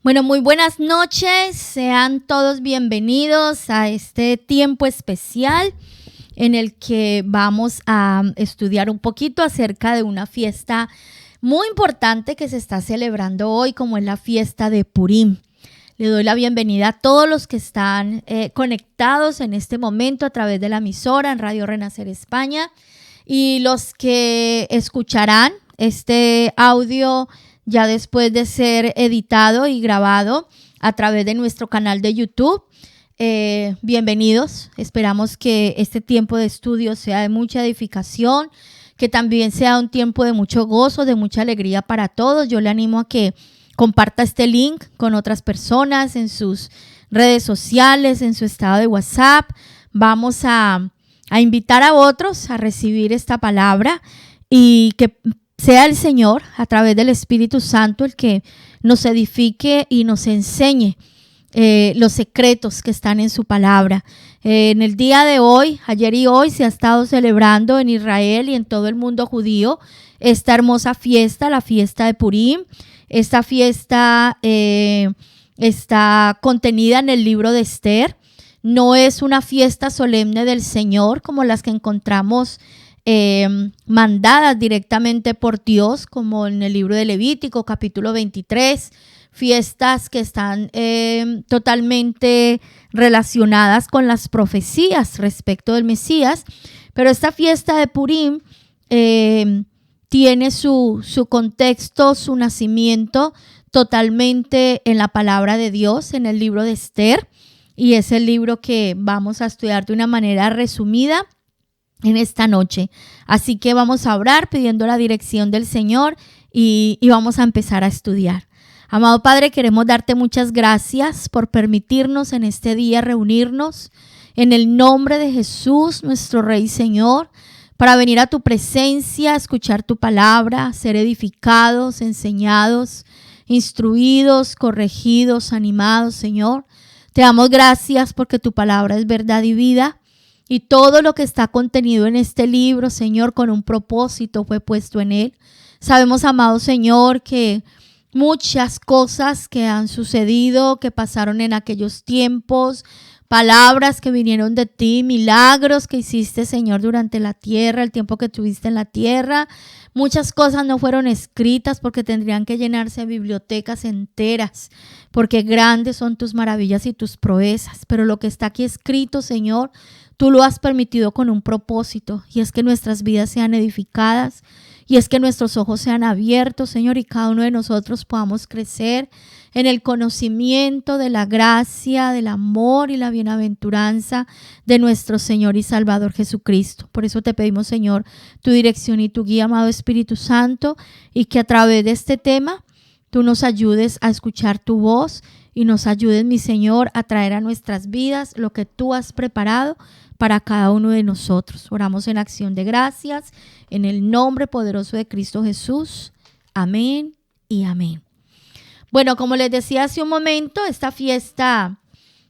Bueno, muy buenas noches, sean todos bienvenidos a este tiempo especial en el que vamos a estudiar un poquito acerca de una fiesta muy importante que se está celebrando hoy, como es la fiesta de Purim. Le doy la bienvenida a todos los que están conectados en este momento a través de la emisora en Radio Renacer España y los que escucharán este audio ya después de ser editado y grabado a través de nuestro canal de YouTube. Bienvenidos. Esperamos que este tiempo de estudio sea de mucha edificación, que también sea un tiempo de mucho gozo, de mucha alegría para todos. Yo le animo a que comparta este link con otras personas en sus redes sociales, en su estado de WhatsApp. Vamos a invitar a otros a recibir esta palabra y que sea el Señor, a través del Espíritu Santo, el que nos edifique y nos enseñe los secretos que están en su palabra. En el día de hoy, ayer y hoy, se ha estado celebrando en Israel y en todo el mundo judío esta hermosa fiesta, la fiesta de Purim. Esta fiesta está contenida en el libro de Esther. No es una fiesta solemne del Señor como las que encontramos mandadas directamente por Dios, como en el libro de Levítico, capítulo 23, fiestas que están totalmente relacionadas con las profecías respecto del Mesías. Pero esta fiesta de Purim tiene su contexto, su nacimiento totalmente en la palabra de Dios, en el libro de Esther, y es el libro que vamos a estudiar de una manera resumida en esta noche. Así que vamos a orar pidiendo la dirección del Señor y vamos a empezar a estudiar. Amado Padre, queremos darte muchas gracias por permitirnos en este día reunirnos en el nombre de Jesús, nuestro Rey y Señor, para venir a tu presencia, escuchar tu palabra, ser edificados, enseñados, instruidos, corregidos, animados, Señor. Te damos gracias porque tu palabra es verdad y vida. Y todo lo que está contenido en este libro, Señor, con un propósito fue puesto en él. Sabemos, amado Señor, que muchas cosas que han sucedido, que pasaron en aquellos tiempos, palabras que vinieron de ti, milagros que hiciste, Señor, durante la tierra, el tiempo que tuviste en la tierra. Muchas cosas no fueron escritas porque tendrían que llenarse bibliotecas enteras, porque grandes son tus maravillas y tus proezas. Pero lo que está aquí escrito, Señor, tú lo has permitido con un propósito, y es que nuestras vidas sean edificadas, y es que nuestros ojos sean abiertos, Señor, y cada uno de nosotros podamos crecer en el conocimiento de la gracia, del amor y la bienaventuranza de nuestro Señor y Salvador Jesucristo. Por eso te pedimos, Señor, tu dirección y tu guía, amado Espíritu Santo, y que a través de este tema tú nos ayudes a escuchar tu voz y nos ayudes, mi Señor, a traer a nuestras vidas lo que tú has preparado para cada uno de nosotros. Oramos en acción de gracias, en el nombre poderoso de Cristo Jesús. Amén y amén. Bueno, como les decía hace un momento, esta fiesta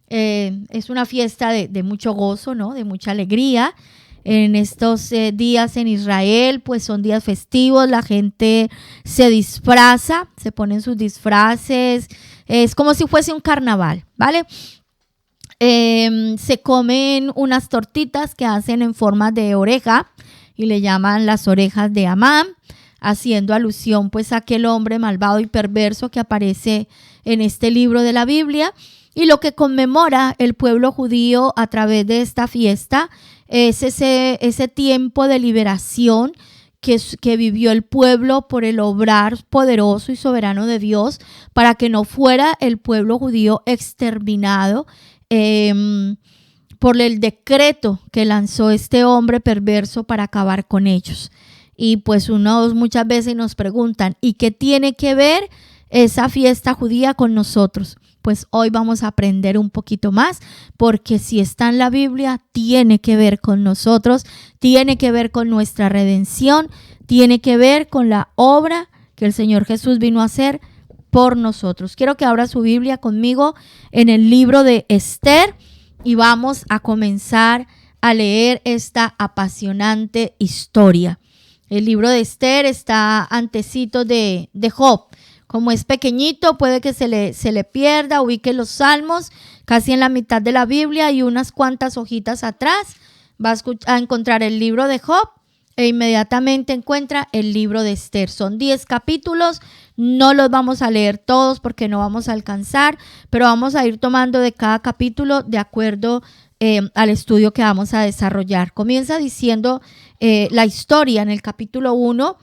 es una fiesta de mucho gozo, ¿no? De mucha alegría. En estos días en Israel, pues son días festivos, la gente se disfraza, se ponen sus disfraces, es como si fuese un carnaval, ¿vale? Se comen unas tortitas que hacen en forma de oreja y le llaman las orejas de Amán, haciendo alusión pues a aquel hombre malvado y perverso que aparece en este libro de la Biblia. Y lo que conmemora el pueblo judío a través de esta fiesta es ese tiempo de liberación que vivió el pueblo por el obrar poderoso y soberano de Dios, para que no fuera el pueblo judío exterminado por el decreto que lanzó este hombre perverso para acabar con ellos. Y pues muchas veces nos preguntan, ¿y qué tiene que ver esa fiesta judía con nosotros? Pues hoy vamos a aprender un poquito más, porque si está en la Biblia, tiene que ver con nosotros, tiene que ver con nuestra redención, tiene que ver con la obra que el Señor Jesús vino a hacer por nosotros. Quiero que abra su Biblia conmigo en el libro de Esther y vamos a comenzar a leer esta apasionante historia. El libro de Esther está antecito de Job. Como es pequeñito, puede que se le pierda. Ubique los salmos casi en la mitad de la Biblia y unas cuantas hojitas atrás. Va a encontrar el libro de Job e inmediatamente encuentra el libro de Esther. Son 10 capítulos. No los vamos a leer todos porque no vamos a alcanzar, pero vamos a ir tomando de cada capítulo de acuerdo al estudio que vamos a desarrollar. Comienza diciendo la historia en el capítulo 1.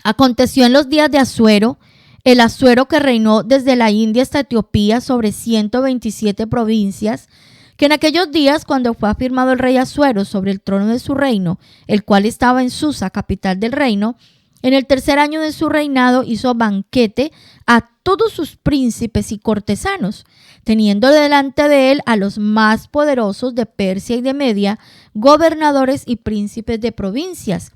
Aconteció en los días de Asuero, el Asuero que reinó desde la India hasta Etiopía sobre 127 provincias, que en aquellos días, cuando fue afirmado el rey Asuero sobre el trono de su reino, el cual estaba en Susa, capital del reino, en el tercer año de su reinado hizo banquete a todos sus príncipes y cortesanos, teniendo delante de él a los más poderosos de Persia y de Media, gobernadores y príncipes de provincias,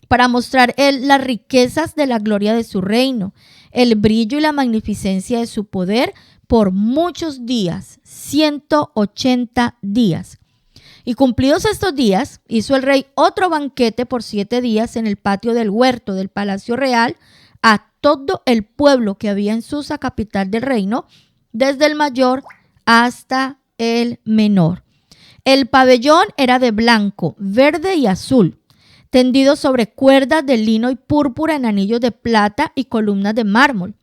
para mostrar él las riquezas de la gloria de su reino, el brillo y la magnificencia de su poder por muchos días, 180 días. Y cumplidos estos días, hizo el rey otro banquete por 7 días en el patio del huerto del palacio real a todo el pueblo que había en Susa, capital del reino, desde el mayor hasta el menor. El pabellón era de blanco, verde y azul, tendido sobre cuerdas de lino y púrpura en anillos de plata y columnas de mármol.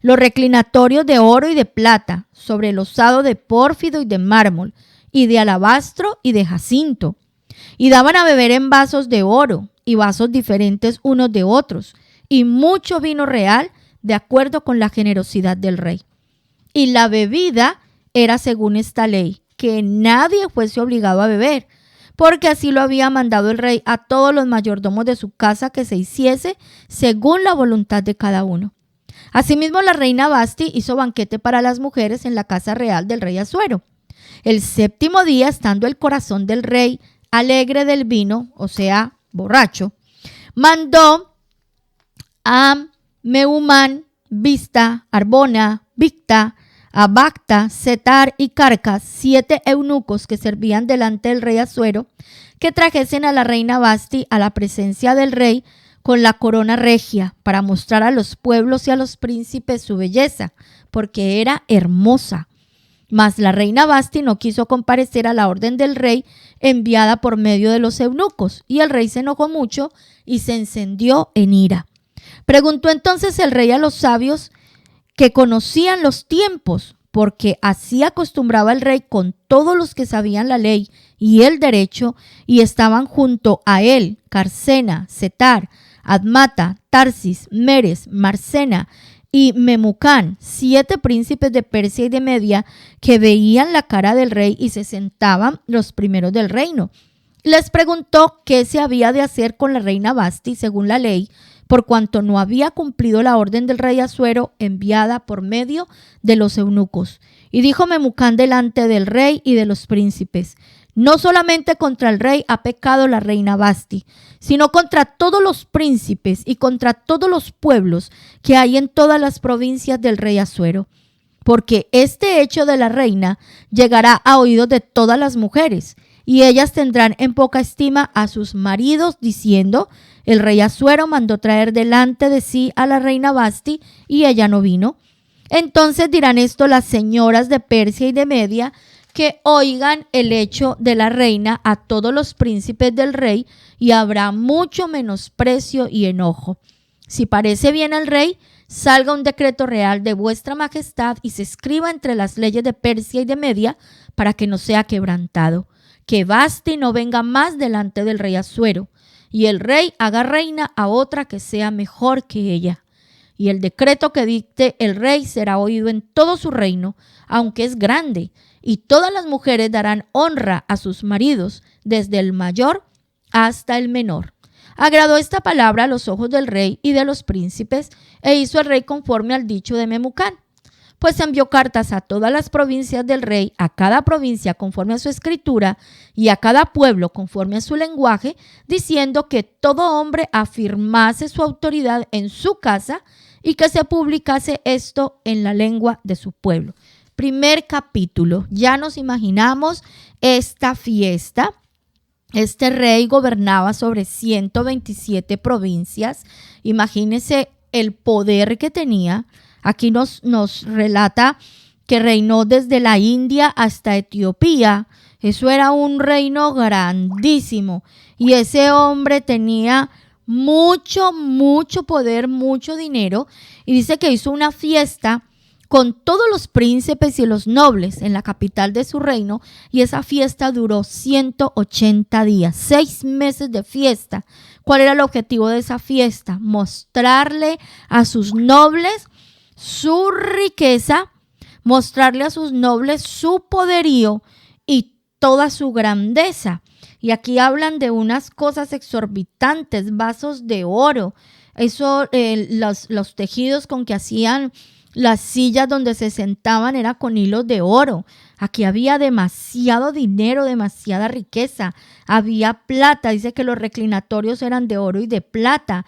Los reclinatorios de oro y de plata, sobre el losado de pórfido y de mármol, y de alabastro y de jacinto. Y daban a beber en vasos de oro, y vasos diferentes unos de otros, y mucho vino real, de acuerdo con la generosidad del rey. Y la bebida era según esta ley, que nadie fuese obligado a beber, porque así lo había mandado el rey a todos los mayordomos de su casa que se hiciese según la voluntad de cada uno. Asimismo, la reina Vasti hizo banquete para las mujeres en la casa real del rey Asuero. El séptimo día, estando el corazón del rey alegre del vino, o sea, borracho, mandó a Mehumán, Bizta, Arbona, Bigta, Abagta, Setar y Carcas, 7 eunucos que servían delante del rey Asuero, que trajesen a la reina Vasti a la presencia del rey con la corona regia, para mostrar a los pueblos y a los príncipes su belleza, porque era hermosa. Mas la reina Vasti no quiso comparecer a la orden del rey enviada por medio de los eunucos, y el rey se enojó mucho y se encendió en ira. Preguntó entonces el rey a los sabios que conocían los tiempos, porque así acostumbraba el rey con todos los que sabían la ley y el derecho, y estaban junto a él Carcena, Setar, Admata, Tarsis, Meres, Marcena y Memucán, 7 príncipes de Persia y de Media, que veían la cara del rey y se sentaban los primeros del reino. Les preguntó qué se había de hacer con la reina Vasti según la ley, por cuanto no había cumplido la orden del rey Asuero enviada por medio de los eunucos. Y dijo Memucán delante del rey y de los príncipes: no solamente contra el rey ha pecado la reina Vasti, sino contra todos los príncipes y contra todos los pueblos que hay en todas las provincias del rey Asuero. Porque este hecho de la reina llegará a oídos de todas las mujeres, y ellas tendrán en poca estima a sus maridos, diciendo: el rey Asuero mandó traer delante de sí a la reina Vasti, y ella no vino. Entonces dirán esto las señoras de Persia y de Media, que oigan el hecho de la reina a todos los príncipes del rey, y habrá mucho menosprecio y enojo. Si parece bien al rey, salga un decreto real de vuestra majestad y se escriba entre las leyes de Persia y de Media, para que no sea quebrantado, que Vasti no venga más delante del rey Asuero, y el rey haga reina a otra que sea mejor que ella. Y el decreto que dicte el rey será oído en todo su reino, aunque es grande, y todas las mujeres darán honra a sus maridos, desde el mayor hasta el menor. Agradó esta palabra a los ojos del rey y de los príncipes, e hizo el rey conforme al dicho de Memucán. Pues envió cartas a todas las provincias del rey, a cada provincia conforme a su escritura, y a cada pueblo conforme a su lenguaje, diciendo que todo hombre afirmase su autoridad en su casa, y que se publicase esto en la lengua de su pueblo. Primer capítulo. Ya nos imaginamos esta fiesta. Este rey gobernaba sobre 127 provincias. Imagínense el poder que tenía. Aquí nos relata que reinó desde la India hasta Etiopía. Eso era un reino grandísimo. Y ese hombre tenía mucho poder, mucho dinero. Y dice que hizo una fiesta con todos los príncipes y los nobles en la capital de su reino, y esa fiesta duró 180 días, 6 meses de fiesta. ¿Cuál era el objetivo de esa fiesta? Mostrarle a sus nobles su riqueza, mostrarle a sus nobles su poderío y toda su grandeza. Y aquí hablan de unas cosas exorbitantes, vasos de oro, los tejidos con que hacían las sillas donde se sentaban era con hilos de oro. Aquí había demasiado dinero, demasiada riqueza. Había plata. Dice que los reclinatorios eran de oro y de plata.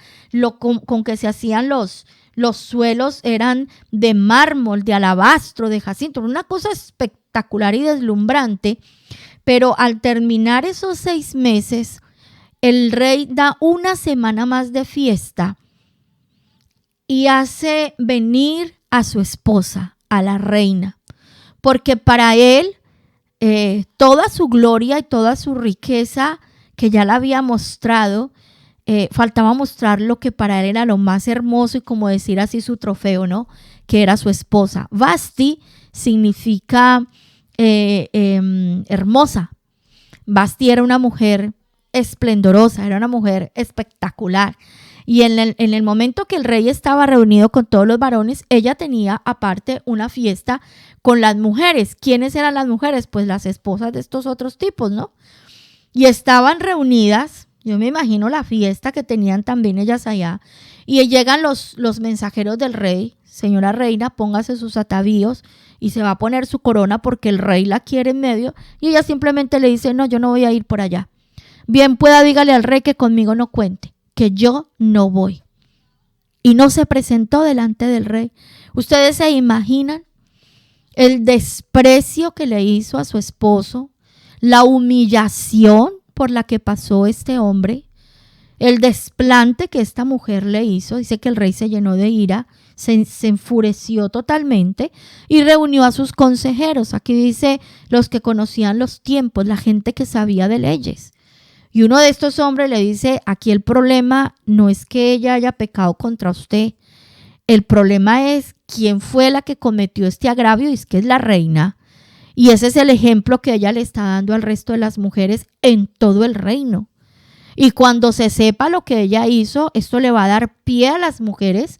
Con que se hacían los suelos eran de mármol, de alabastro, de jacinto. Una cosa espectacular y deslumbrante. Pero al terminar esos 6 meses, el rey da una semana más de fiesta y hace venir a su esposa, a la reina, porque para él toda su gloria y toda su riqueza que ya la había mostrado, faltaba mostrar lo que para él era lo más hermoso y como decir así su trofeo, ¿no? Que era su esposa. Vasti significa hermosa. Vasti era una mujer esplendorosa, era una mujer espectacular. Y en el momento que el rey estaba reunido con todos los varones, ella tenía aparte una fiesta con las mujeres. ¿Quiénes eran las mujeres? Pues las esposas de estos otros tipos, ¿no? Y estaban reunidas, yo me imagino la fiesta que tenían también ellas allá. Y llegan los mensajeros del rey. Señora reina, póngase sus atavíos y se va a poner su corona porque el rey la quiere en medio. Y ella simplemente le dice, no, yo no voy a ir por allá. Bien pueda, dígale al rey que conmigo no cuente, que yo no voy. Y no se presentó delante del rey. ¿Ustedes se imaginan el desprecio que le hizo a su esposo? La humillación por la que pasó este hombre. El desplante que esta mujer le hizo. Dice que el rey se llenó de ira, se enfureció totalmente y reunió a sus consejeros. Aquí dice los que conocían los tiempos, la gente que sabía de leyes. Y uno de estos hombres le dice, aquí el problema no es que ella haya pecado contra usted. El problema es quién fue la que cometió este agravio, y es que es la reina. Y ese es el ejemplo que ella le está dando al resto de las mujeres en todo el reino. Y cuando se sepa lo que ella hizo, esto le va a dar pie a las mujeres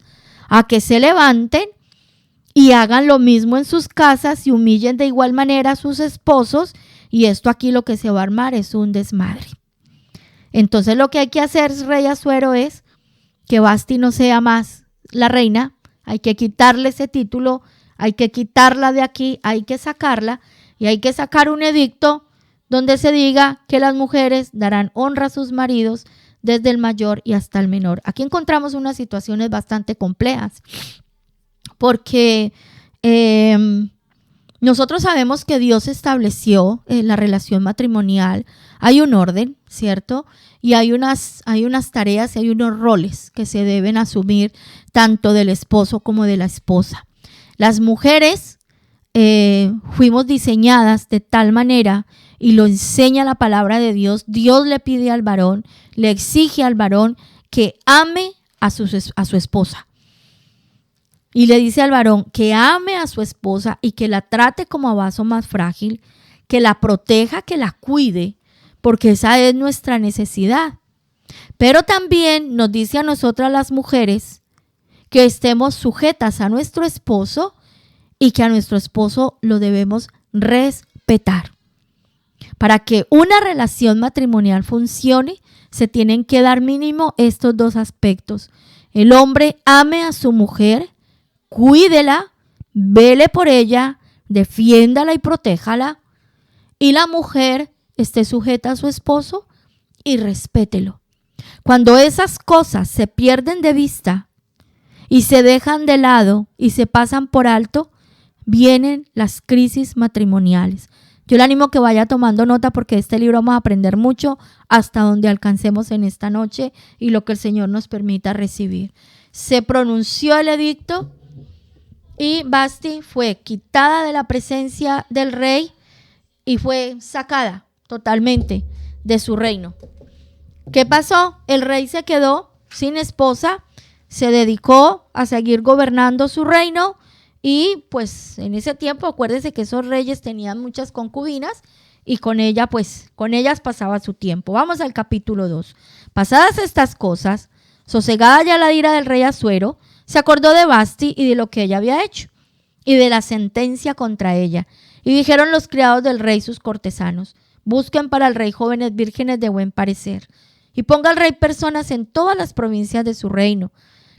a que se levanten y hagan lo mismo en sus casas y humillen de igual manera a sus esposos. Y esto aquí lo que se va a armar es un desmadre. Entonces lo que hay que hacer, rey Asuero, es que Vasti no sea más la reina. Hay que quitarle ese título, hay que quitarla de aquí, hay que sacarla y hay que sacar un edicto donde se diga que las mujeres darán honra a sus maridos desde el mayor y hasta el menor. Aquí encontramos unas situaciones bastante complejas porque nosotros sabemos que Dios estableció la relación matrimonial. Hay un orden, ¿cierto? Y hay unas tareas y hay unos roles que se deben asumir tanto del esposo como de la esposa. Las mujeres fuimos diseñadas de tal manera, y lo enseña la palabra de Dios. Dios le pide al varón, le exige al varón que ame a su esposa. Y le dice al varón que ame a su esposa y que la trate como a vaso más frágil, que la proteja, que la cuide, porque esa es nuestra necesidad. Pero también nos dice a nosotras las mujeres que estemos sujetas a nuestro esposo y que a nuestro esposo lo debemos respetar. Para que una relación matrimonial funcione, se tienen que dar mínimo estos dos aspectos. El hombre ame a su mujer, cuídela, vele por ella, defiéndala y protéjala. Y la mujer esté sujeta a su esposo y respételo. Cuando esas cosas se pierden de vista y se dejan de lado y se pasan por alto, vienen las crisis matrimoniales. Yo le animo que vaya tomando nota porque de este libro vamos a aprender mucho hasta donde alcancemos en esta noche y lo que el Señor nos permita recibir. se pronunció el edicto y Vasti fue quitada de la presencia del rey y fue sacada totalmente de su reino. ¿Qué pasó? El rey se quedó sin esposa, se dedicó a seguir gobernando su reino y pues en ese tiempo acuérdense que esos reyes tenían muchas concubinas y con ellas pasaba su tiempo. Vamos al capítulo 2. Pasadas estas cosas, sosegada ya la ira del rey Asuero, se acordó de Vasti y de lo que ella había hecho y de la sentencia contra ella. Y dijeron los criados del rey sus cortesanos: busquen para el rey jóvenes vírgenes de buen parecer, y ponga el rey personas en todas las provincias de su reino,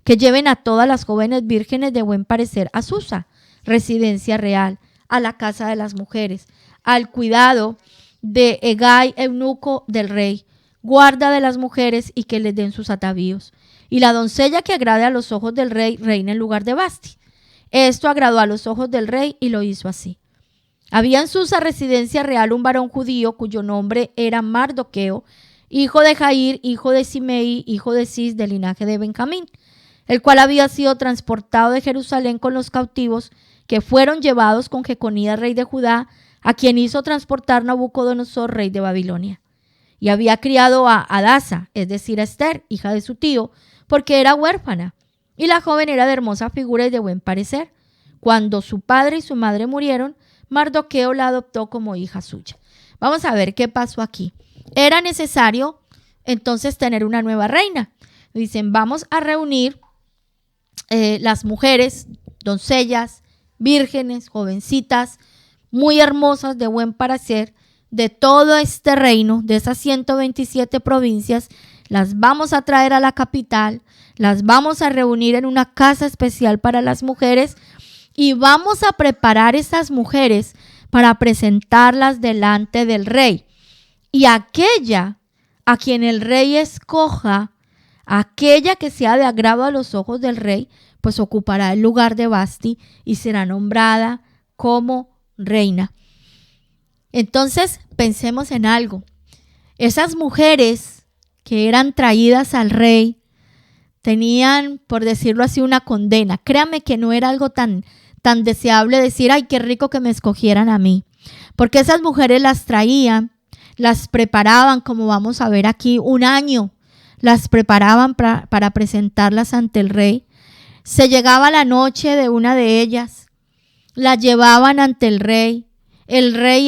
que lleven a todas las jóvenes vírgenes de buen parecer a Susa, residencia real, a la casa de las mujeres, al cuidado de Hegai, eunuco del rey, guarda de las mujeres, y que les den sus atavíos. Y la doncella que agrade a los ojos del rey reina en lugar de Vasti. Esto agradó a los ojos del rey y lo hizo así. Había en Susa, residencia real, un varón judío cuyo nombre era Mardoqueo, hijo de Jair, hijo de Simei, hijo de Cis, del linaje de Benjamín, el cual había sido transportado de Jerusalén con los cautivos que fueron llevados con Jeconías, rey de Judá, a quien hizo transportar Nabucodonosor, rey de Babilonia. Y había criado a Hadasa, es decir, a Ester, hija de su tío, porque era huérfana, y la joven era de hermosa figura y de buen parecer. Cuando su padre y su madre murieron, Mardoqueo la adoptó como hija suya. Vamos a ver qué pasó aquí. Era necesario entonces tener una nueva reina. Dicen, vamos a reunir las mujeres, doncellas, vírgenes, jovencitas, muy hermosas, de buen parecer, de todo este reino, de esas 127 provincias, las vamos a traer a la capital, las vamos a reunir en una casa especial para las mujeres y vamos a preparar esas mujeres para presentarlas delante del rey. Y aquella a quien el rey escoja, aquella que sea de agrado a los ojos del rey, pues ocupará el lugar de Vasti y será nombrada como reina. Entonces, pensemos en algo. Esas mujeres que eran traídas al rey tenían, por decirlo así, una condena. Créanme que no era algo tan deseable decir, ay, qué rico que me escogieran a mí. Porque esas mujeres las traían, las preparaban, como vamos a ver aquí, un año. Las preparaban para presentarlas ante el rey. Se llegaba la noche de una de ellas, la llevaban ante el rey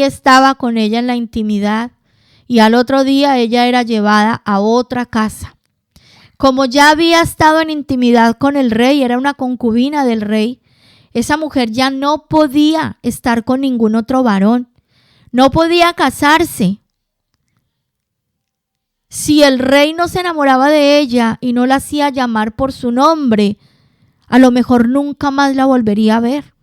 estaba con ella en la intimidad y al otro día ella era llevada a otra casa. Como ya había estado en intimidad con el rey, era una concubina del rey, esa mujer ya no podía estar con ningún otro varón, no podía casarse. Si el rey no se enamoraba de ella y no la hacía llamar por su nombre, a lo mejor nunca más la volvería a ver.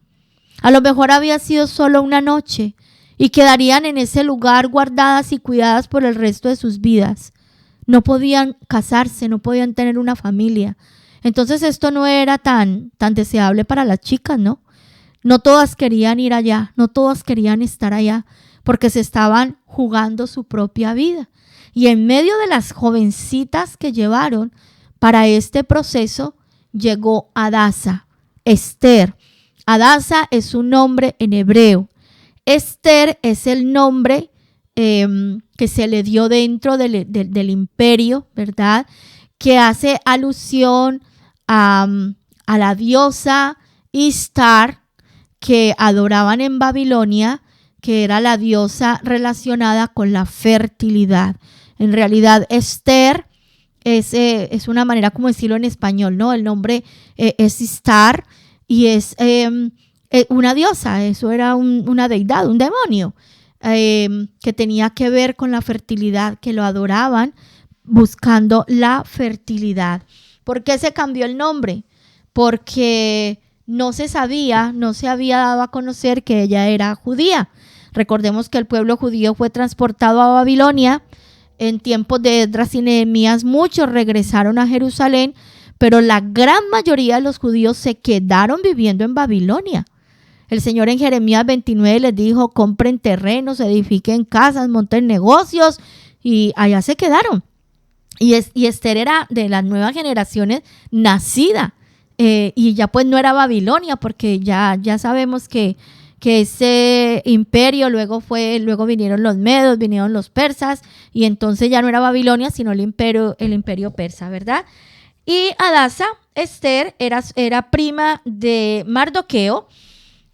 A lo mejor había sido solo una noche y quedarían en ese lugar guardadas y cuidadas por el resto de sus vidas. No podían casarse, no podían tener una familia. Entonces esto no era tan deseable para las chicas, ¿no? No todas querían ir allá, no todas querían estar allá porque se estaban jugando su propia vida. Y en medio de las jovencitas que llevaron para este proceso llegó Hadasa, Ester. Hadasa es un nombre en hebreo. Ester es el nombre que se le dio dentro del imperio, ¿verdad? Que hace alusión a la diosa Ishtar que adoraban en Babilonia, que era la diosa relacionada con la fertilidad. En realidad, Ester es una manera como decirlo en español, ¿no? El nombre es Ishtar y es una diosa, eso era una deidad, un demonio, que tenía que ver con la fertilidad, que lo adoraban buscando la fertilidad. ¿Por qué se cambió el nombre? Porque no se había dado a conocer que ella era judía. Recordemos que el pueblo judío fue transportado a Babilonia en tiempos de Esdras y Nehemías. Muchos regresaron a Jerusalén, pero la gran mayoría de los judíos se quedaron viviendo en Babilonia. El Señor en Jeremías 29 les dijo, compren terrenos, edifiquen casas, monten negocios, y allá se quedaron. Y Ester era de las nuevas generaciones, nacida y ya pues no era Babilonia, porque ya sabemos que ese imperio luego vinieron los medos, vinieron los persas, y entonces ya no era Babilonia, sino el imperio persa, ¿verdad? Y Hadasa, Esther, era prima de Mardoqueo,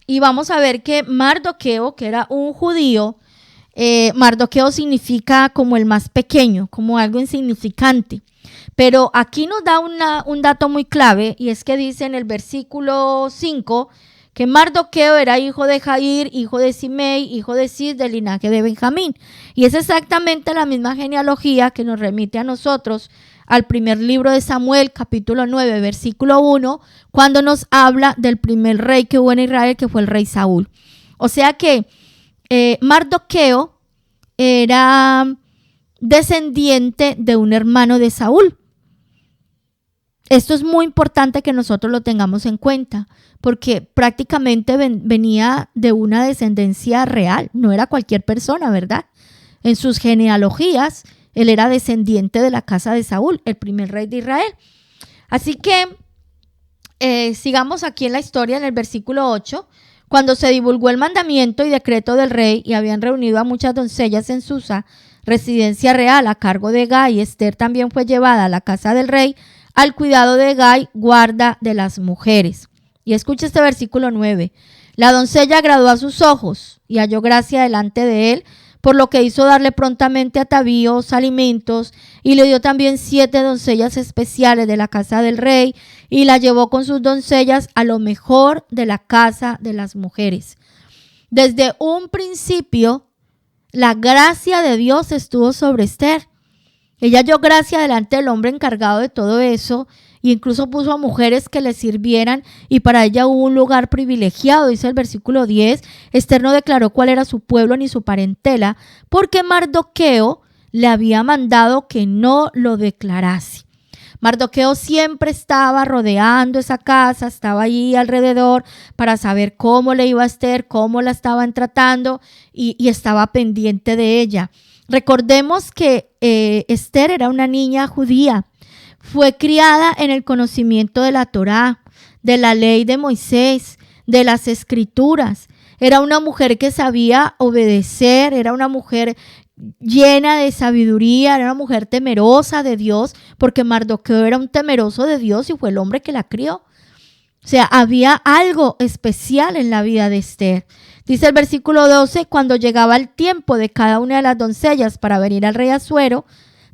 y vamos a ver que Mardoqueo, que era un judío, Mardoqueo significa como el más pequeño, como algo insignificante. Pero aquí nos da un dato muy clave, y es que dice en el versículo 5 que Mardoqueo era hijo de Jair, hijo de Simei, hijo de Cis, del linaje de Benjamín. Y es exactamente la misma genealogía que nos remite a nosotros al primer libro de Samuel, capítulo 9, versículo 1, cuando nos habla del primer rey que hubo en Israel, que fue el rey Saúl. O sea que Mardoqueo era descendiente de un hermano de Saúl. Esto es muy importante que nosotros lo tengamos en cuenta, porque prácticamente venía de una descendencia real, no era cualquier persona, ¿verdad? En sus genealogías, él era descendiente de la casa de Saúl, el primer rey de Israel. Así que sigamos aquí en la historia, en el versículo 8. Cuando se divulgó el mandamiento y decreto del rey y habían reunido a muchas doncellas en Susa, residencia real a cargo de Hegai, Esther también fue llevada a la casa del rey al cuidado de Hegai, guarda de las mujeres. Y escucha este versículo 9. La doncella agradó a sus ojos y halló gracia delante de él, por lo que hizo darle prontamente atavíos, alimentos, y le dio también 7 doncellas especiales de la casa del rey, y la llevó con sus doncellas a lo mejor de la casa de las mujeres. Desde un principio, la gracia de Dios estuvo sobre Esther. Ella halló gracia delante del hombre encargado de todo eso, e incluso puso a mujeres que le sirvieran, y para ella hubo un lugar privilegiado. Dice el versículo 10, Esther no declaró cuál era su pueblo ni su parentela, porque Mardoqueo le había mandado que no lo declarase. Mardoqueo siempre estaba rodeando esa casa, estaba allí alrededor para saber cómo le iba a Esther, cómo la estaban tratando, y estaba pendiente de ella. Recordemos que Esther era una niña judía. Fue criada en el conocimiento de la Torá, de la ley de Moisés, de las escrituras. Era una mujer que sabía obedecer, era una mujer llena de sabiduría, era una mujer temerosa de Dios, porque Mardoqueo era un temeroso de Dios y fue el hombre que la crió. O sea, había algo especial en la vida de Esther. Dice el versículo 12, cuando llegaba el tiempo de cada una de las doncellas para venir al rey Asuero,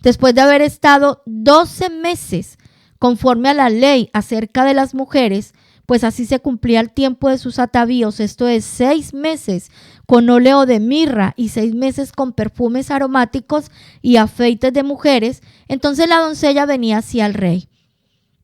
después de haber estado 12 meses conforme a la ley acerca de las mujeres, pues así se cumplía el tiempo de sus atavíos, esto es 6 meses con óleo de mirra y 6 meses con perfumes aromáticos y afeites de mujeres, entonces la doncella venía hacia el rey.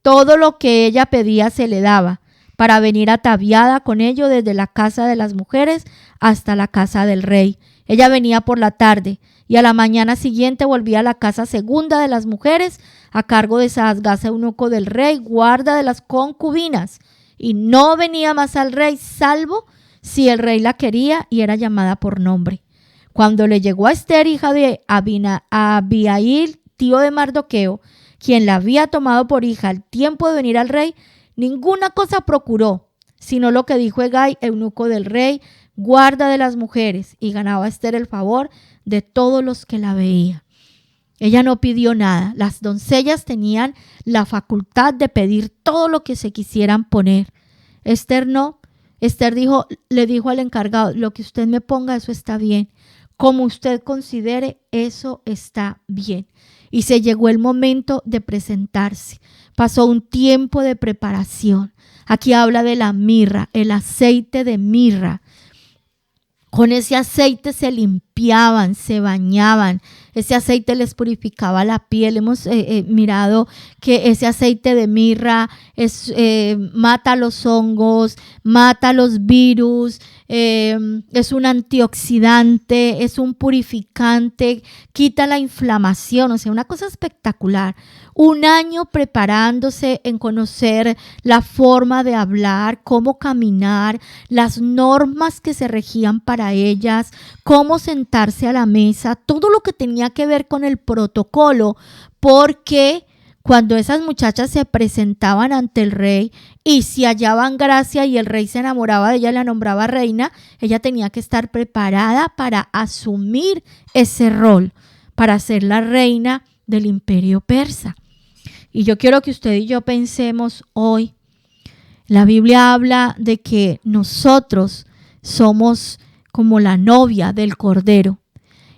Todo lo que ella pedía se le daba, para venir ataviada con ello desde la casa de las mujeres hasta la casa del rey. Ella venía por la tarde, y a la mañana siguiente volvía a la casa segunda de las mujeres, a cargo de Saasgaz, eunuco del rey, guarda de las concubinas, y no venía más al rey, salvo si el rey la quería y era llamada por nombre. Cuando le llegó a Esther, hija de Abihail, tío de Mardoqueo, quien la había tomado por hija al tiempo de venir al rey, ninguna cosa procuró, sino lo que dijo Hegai, eunuco del rey, guarda de las mujeres, y ganaba a Esther el favor de todos los que la veían. Ella no pidió nada. Las doncellas tenían la facultad de pedir todo lo que se quisieran poner. Esther no. Esther le dijo al encargado, lo que usted me ponga, eso está bien. Como usted considere, eso está bien. Y se llegó el momento de presentarse. Pasó un tiempo de preparación. Aquí habla de la mirra, el aceite de mirra. Con ese aceite se limpiaban, se bañaban. Ese aceite les purificaba la piel. Hemos mirado que ese aceite de mirra mata los hongos, mata los virus, es un antioxidante, es un purificante, quita la inflamación. O sea, una cosa espectacular. 1 año preparándose en conocer la forma de hablar, cómo caminar, las normas que se regían para ellas, cómo sentarse a la mesa, todo lo que tenía que ver con el protocolo, porque Cuando esas muchachas se presentaban ante el rey y si hallaban gracia y el rey se enamoraba de ella, la nombraba reina, ella tenía que estar preparada para asumir ese rol, para ser la reina del imperio persa. Y yo quiero que usted y yo pensemos hoy, la Biblia habla de que nosotros somos como la novia del Cordero.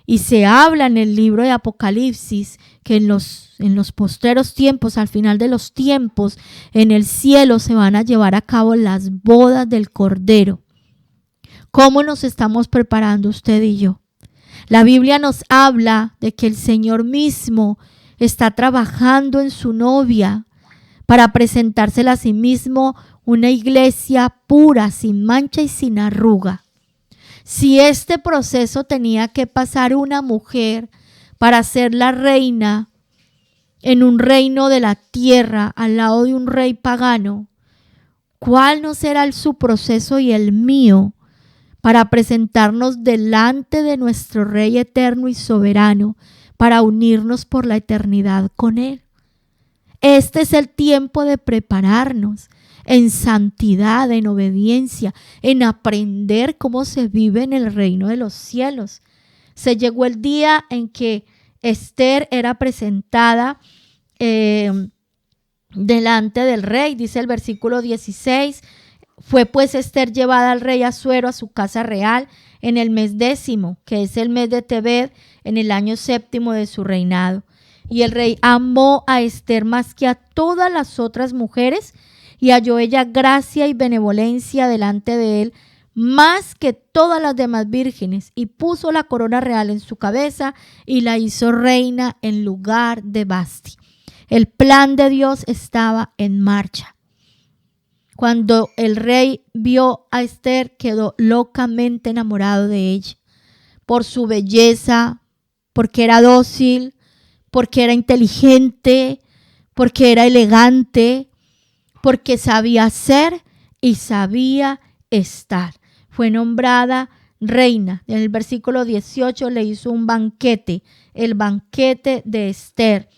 Y se habla en el libro de Apocalipsis que en los postreros tiempos, al final de los tiempos, en el cielo se van a llevar a cabo las bodas del Cordero. ¿Cómo nos estamos preparando usted y yo? La Biblia nos habla de que el Señor mismo está trabajando en su novia para presentársela a sí mismo una iglesia pura, sin mancha y sin arruga. Si este proceso tenía que pasar una mujer para ser la reina en un reino de la tierra al lado de un rey pagano, ¿cuál no será su proceso y el mío para presentarnos delante de nuestro Rey eterno y soberano para unirnos por la eternidad con Él? Este es el tiempo de prepararnos en santidad, en obediencia, en aprender cómo se vive en el reino de los cielos. Se llegó el día en que Esther era presentada delante del rey, dice el versículo 16, fue pues Esther llevada al rey Asuero a su casa real en el mes 10º, que es el mes de Tebet, en el año 7º de su reinado. Y el rey amó a Esther más que a todas las otras mujeres, y halló ella gracia y benevolencia delante de él, más que todas las demás vírgenes, y puso la corona real en su cabeza, y la hizo reina en lugar de Vasti. El plan de Dios estaba en marcha. Cuando el rey vio a Esther, quedó locamente enamorado de ella, por su belleza, porque era dócil, porque era inteligente, porque era elegante, porque sabía ser y sabía estar. Fue nombrada reina. En el versículo 18 le hizo un banquete, el banquete de Esther.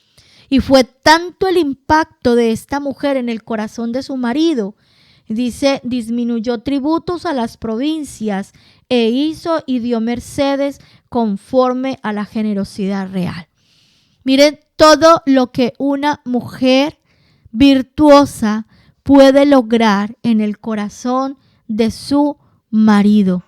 Y fue tanto el impacto de esta mujer en el corazón de su marido, dice, disminuyó tributos a las provincias e hizo y dio mercedes conforme a la generosidad real. Miren todo lo que una mujer virtuosa puede lograr en el corazón de su marido.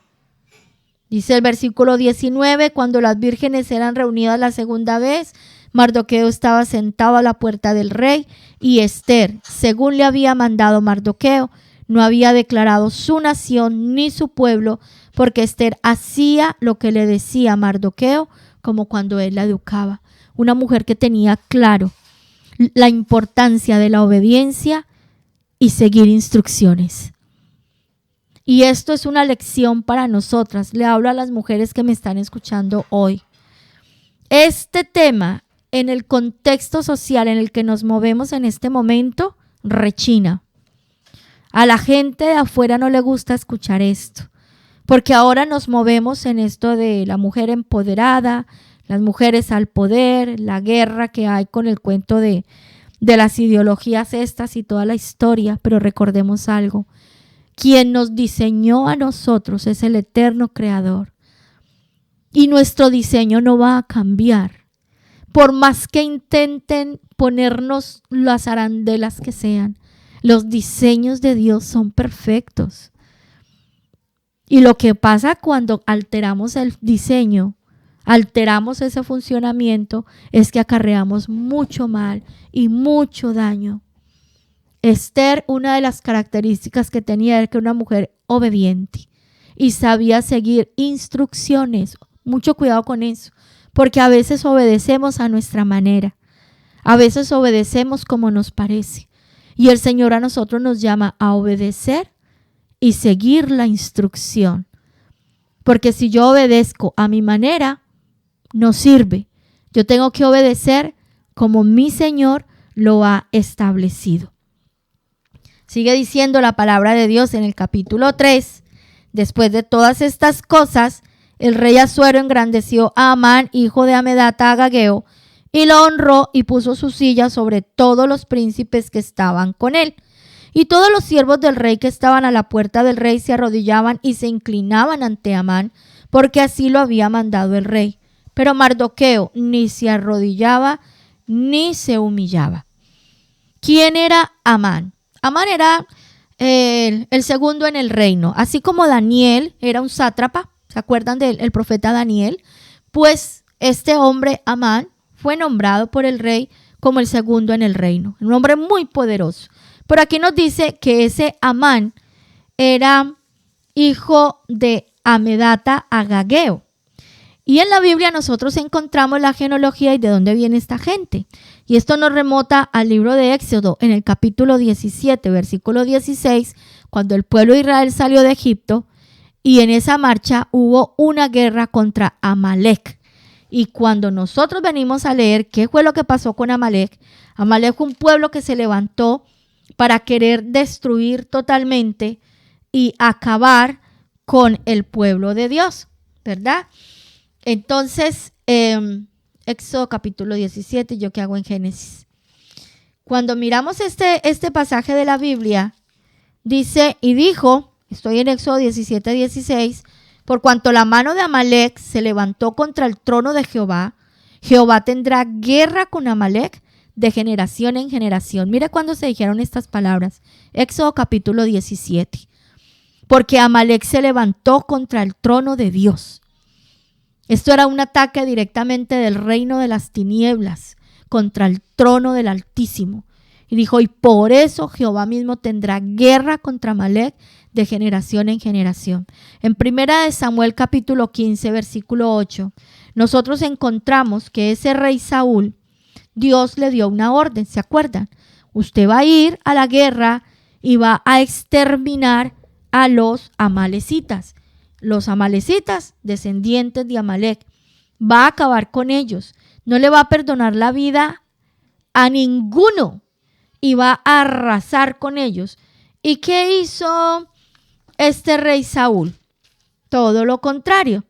Dice el versículo 19, cuando las vírgenes eran reunidas la segunda vez, Mardoqueo estaba sentado a la puerta del rey y Esther, según le había mandado Mardoqueo, no había declarado su nación ni su pueblo, porque Esther hacía lo que le decía Mardoqueo, como cuando él la educaba. Una mujer que tenía claro la importancia de la obediencia y seguir instrucciones. Y esto es una lección para nosotras. Le hablo a las mujeres que me están escuchando hoy. Este tema, en el contexto social en el que nos movemos en este momento, rechina. A la gente de afuera no le gusta escuchar esto, porque ahora nos movemos en esto de la mujer empoderada, las mujeres al poder, la guerra que hay con el cuento de las ideologías estas y toda la historia. Pero recordemos algo, quien nos diseñó a nosotros es el eterno creador y nuestro diseño no va a cambiar. Por más que intenten ponernos las arandelas que sean, los diseños de Dios son perfectos. Y lo que pasa cuando alteramos el diseño, alteramos ese funcionamiento, es que acarreamos mucho mal y mucho daño. Esther, una de las características que tenía era que era una mujer obediente y sabía seguir instrucciones. Mucho cuidado con eso, porque a veces obedecemos a nuestra manera, a veces obedecemos como nos parece. Y el Señor a nosotros nos llama a obedecer y seguir la instrucción. Porque si yo obedezco a mi manera, no sirve. Yo tengo que obedecer como mi Señor lo ha establecido. Sigue diciendo la palabra de Dios en el capítulo 3. Después de todas estas cosas, el rey Asuero engrandeció a Amán, hijo de Hamedata Agageo, y lo honró y puso su silla sobre todos los príncipes que estaban con él. Y todos los siervos del rey que estaban a la puerta del rey se arrodillaban y se inclinaban ante Amán, porque así lo había mandado el rey. Pero Mardoqueo ni se arrodillaba ni se humillaba. ¿Quién era Amán? Amán era el segundo en el reino. Así como Daniel era un sátrapa, ¿se acuerdan del profeta Daniel? Pues este hombre, Amán, fue nombrado por el rey como el segundo en el reino. Un hombre muy poderoso. Por aquí nos dice que ese Amán era hijo de Amedata Agageo. Y en la Biblia nosotros encontramos la genealogía y de dónde viene esta gente. Y esto nos remota al libro de Éxodo, en el capítulo 17, versículo 16, cuando el pueblo de Israel salió de Egipto y en esa marcha hubo una guerra contra Amalek. Y cuando nosotros venimos a leer qué fue lo que pasó con Amalek, Amalek fue un pueblo que se levantó para querer destruir totalmente y acabar con el pueblo de Dios, ¿verdad? Entonces, Éxodo capítulo 17, ¿yo qué hago en Génesis? Cuando miramos este pasaje de la Biblia, dice, y dijo, estoy en Éxodo 17, 16, por cuanto la mano de Amalek se levantó contra el trono de Jehová, Jehová tendrá guerra con Amalek de generación en generación. Mira cuando se dijeron estas palabras. Éxodo capítulo 17. Porque Amalek se levantó contra el trono de Dios. Esto era un ataque directamente del reino de las tinieblas contra el trono del Altísimo. Y dijo, y por eso Jehová mismo tendrá guerra contra Amalek de generación en generación. En 1 Samuel capítulo 15, versículo 8, nosotros encontramos que ese rey Saúl, Dios le dio una orden, ¿se acuerdan? Usted va a ir a la guerra y va a exterminar a los amalecitas. Los amalecitas, descendientes de Amalek, va a acabar con ellos. No le va a perdonar la vida a ninguno y va a arrasar con ellos. ¿Y qué hizo este rey Saúl? Todo lo contrario.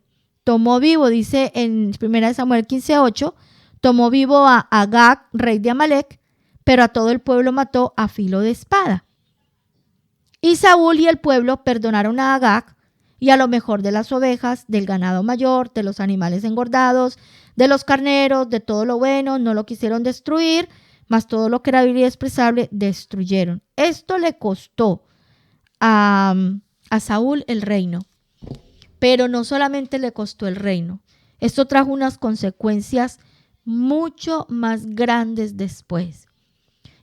Tomó vivo, dice en 1 Samuel 15:8, tomó vivo a Agag, rey de Amalek, pero a todo el pueblo mató a filo de espada. Y Saúl y el pueblo perdonaron a Agag y a lo mejor de las ovejas, del ganado mayor, de los animales engordados, de los carneros, de todo lo bueno, no lo quisieron destruir, mas todo lo que era vil y despreciable destruyeron. Esto le costó a Saúl el reino, pero no solamente le costó el reino, esto trajo unas consecuencias mucho más grandes después.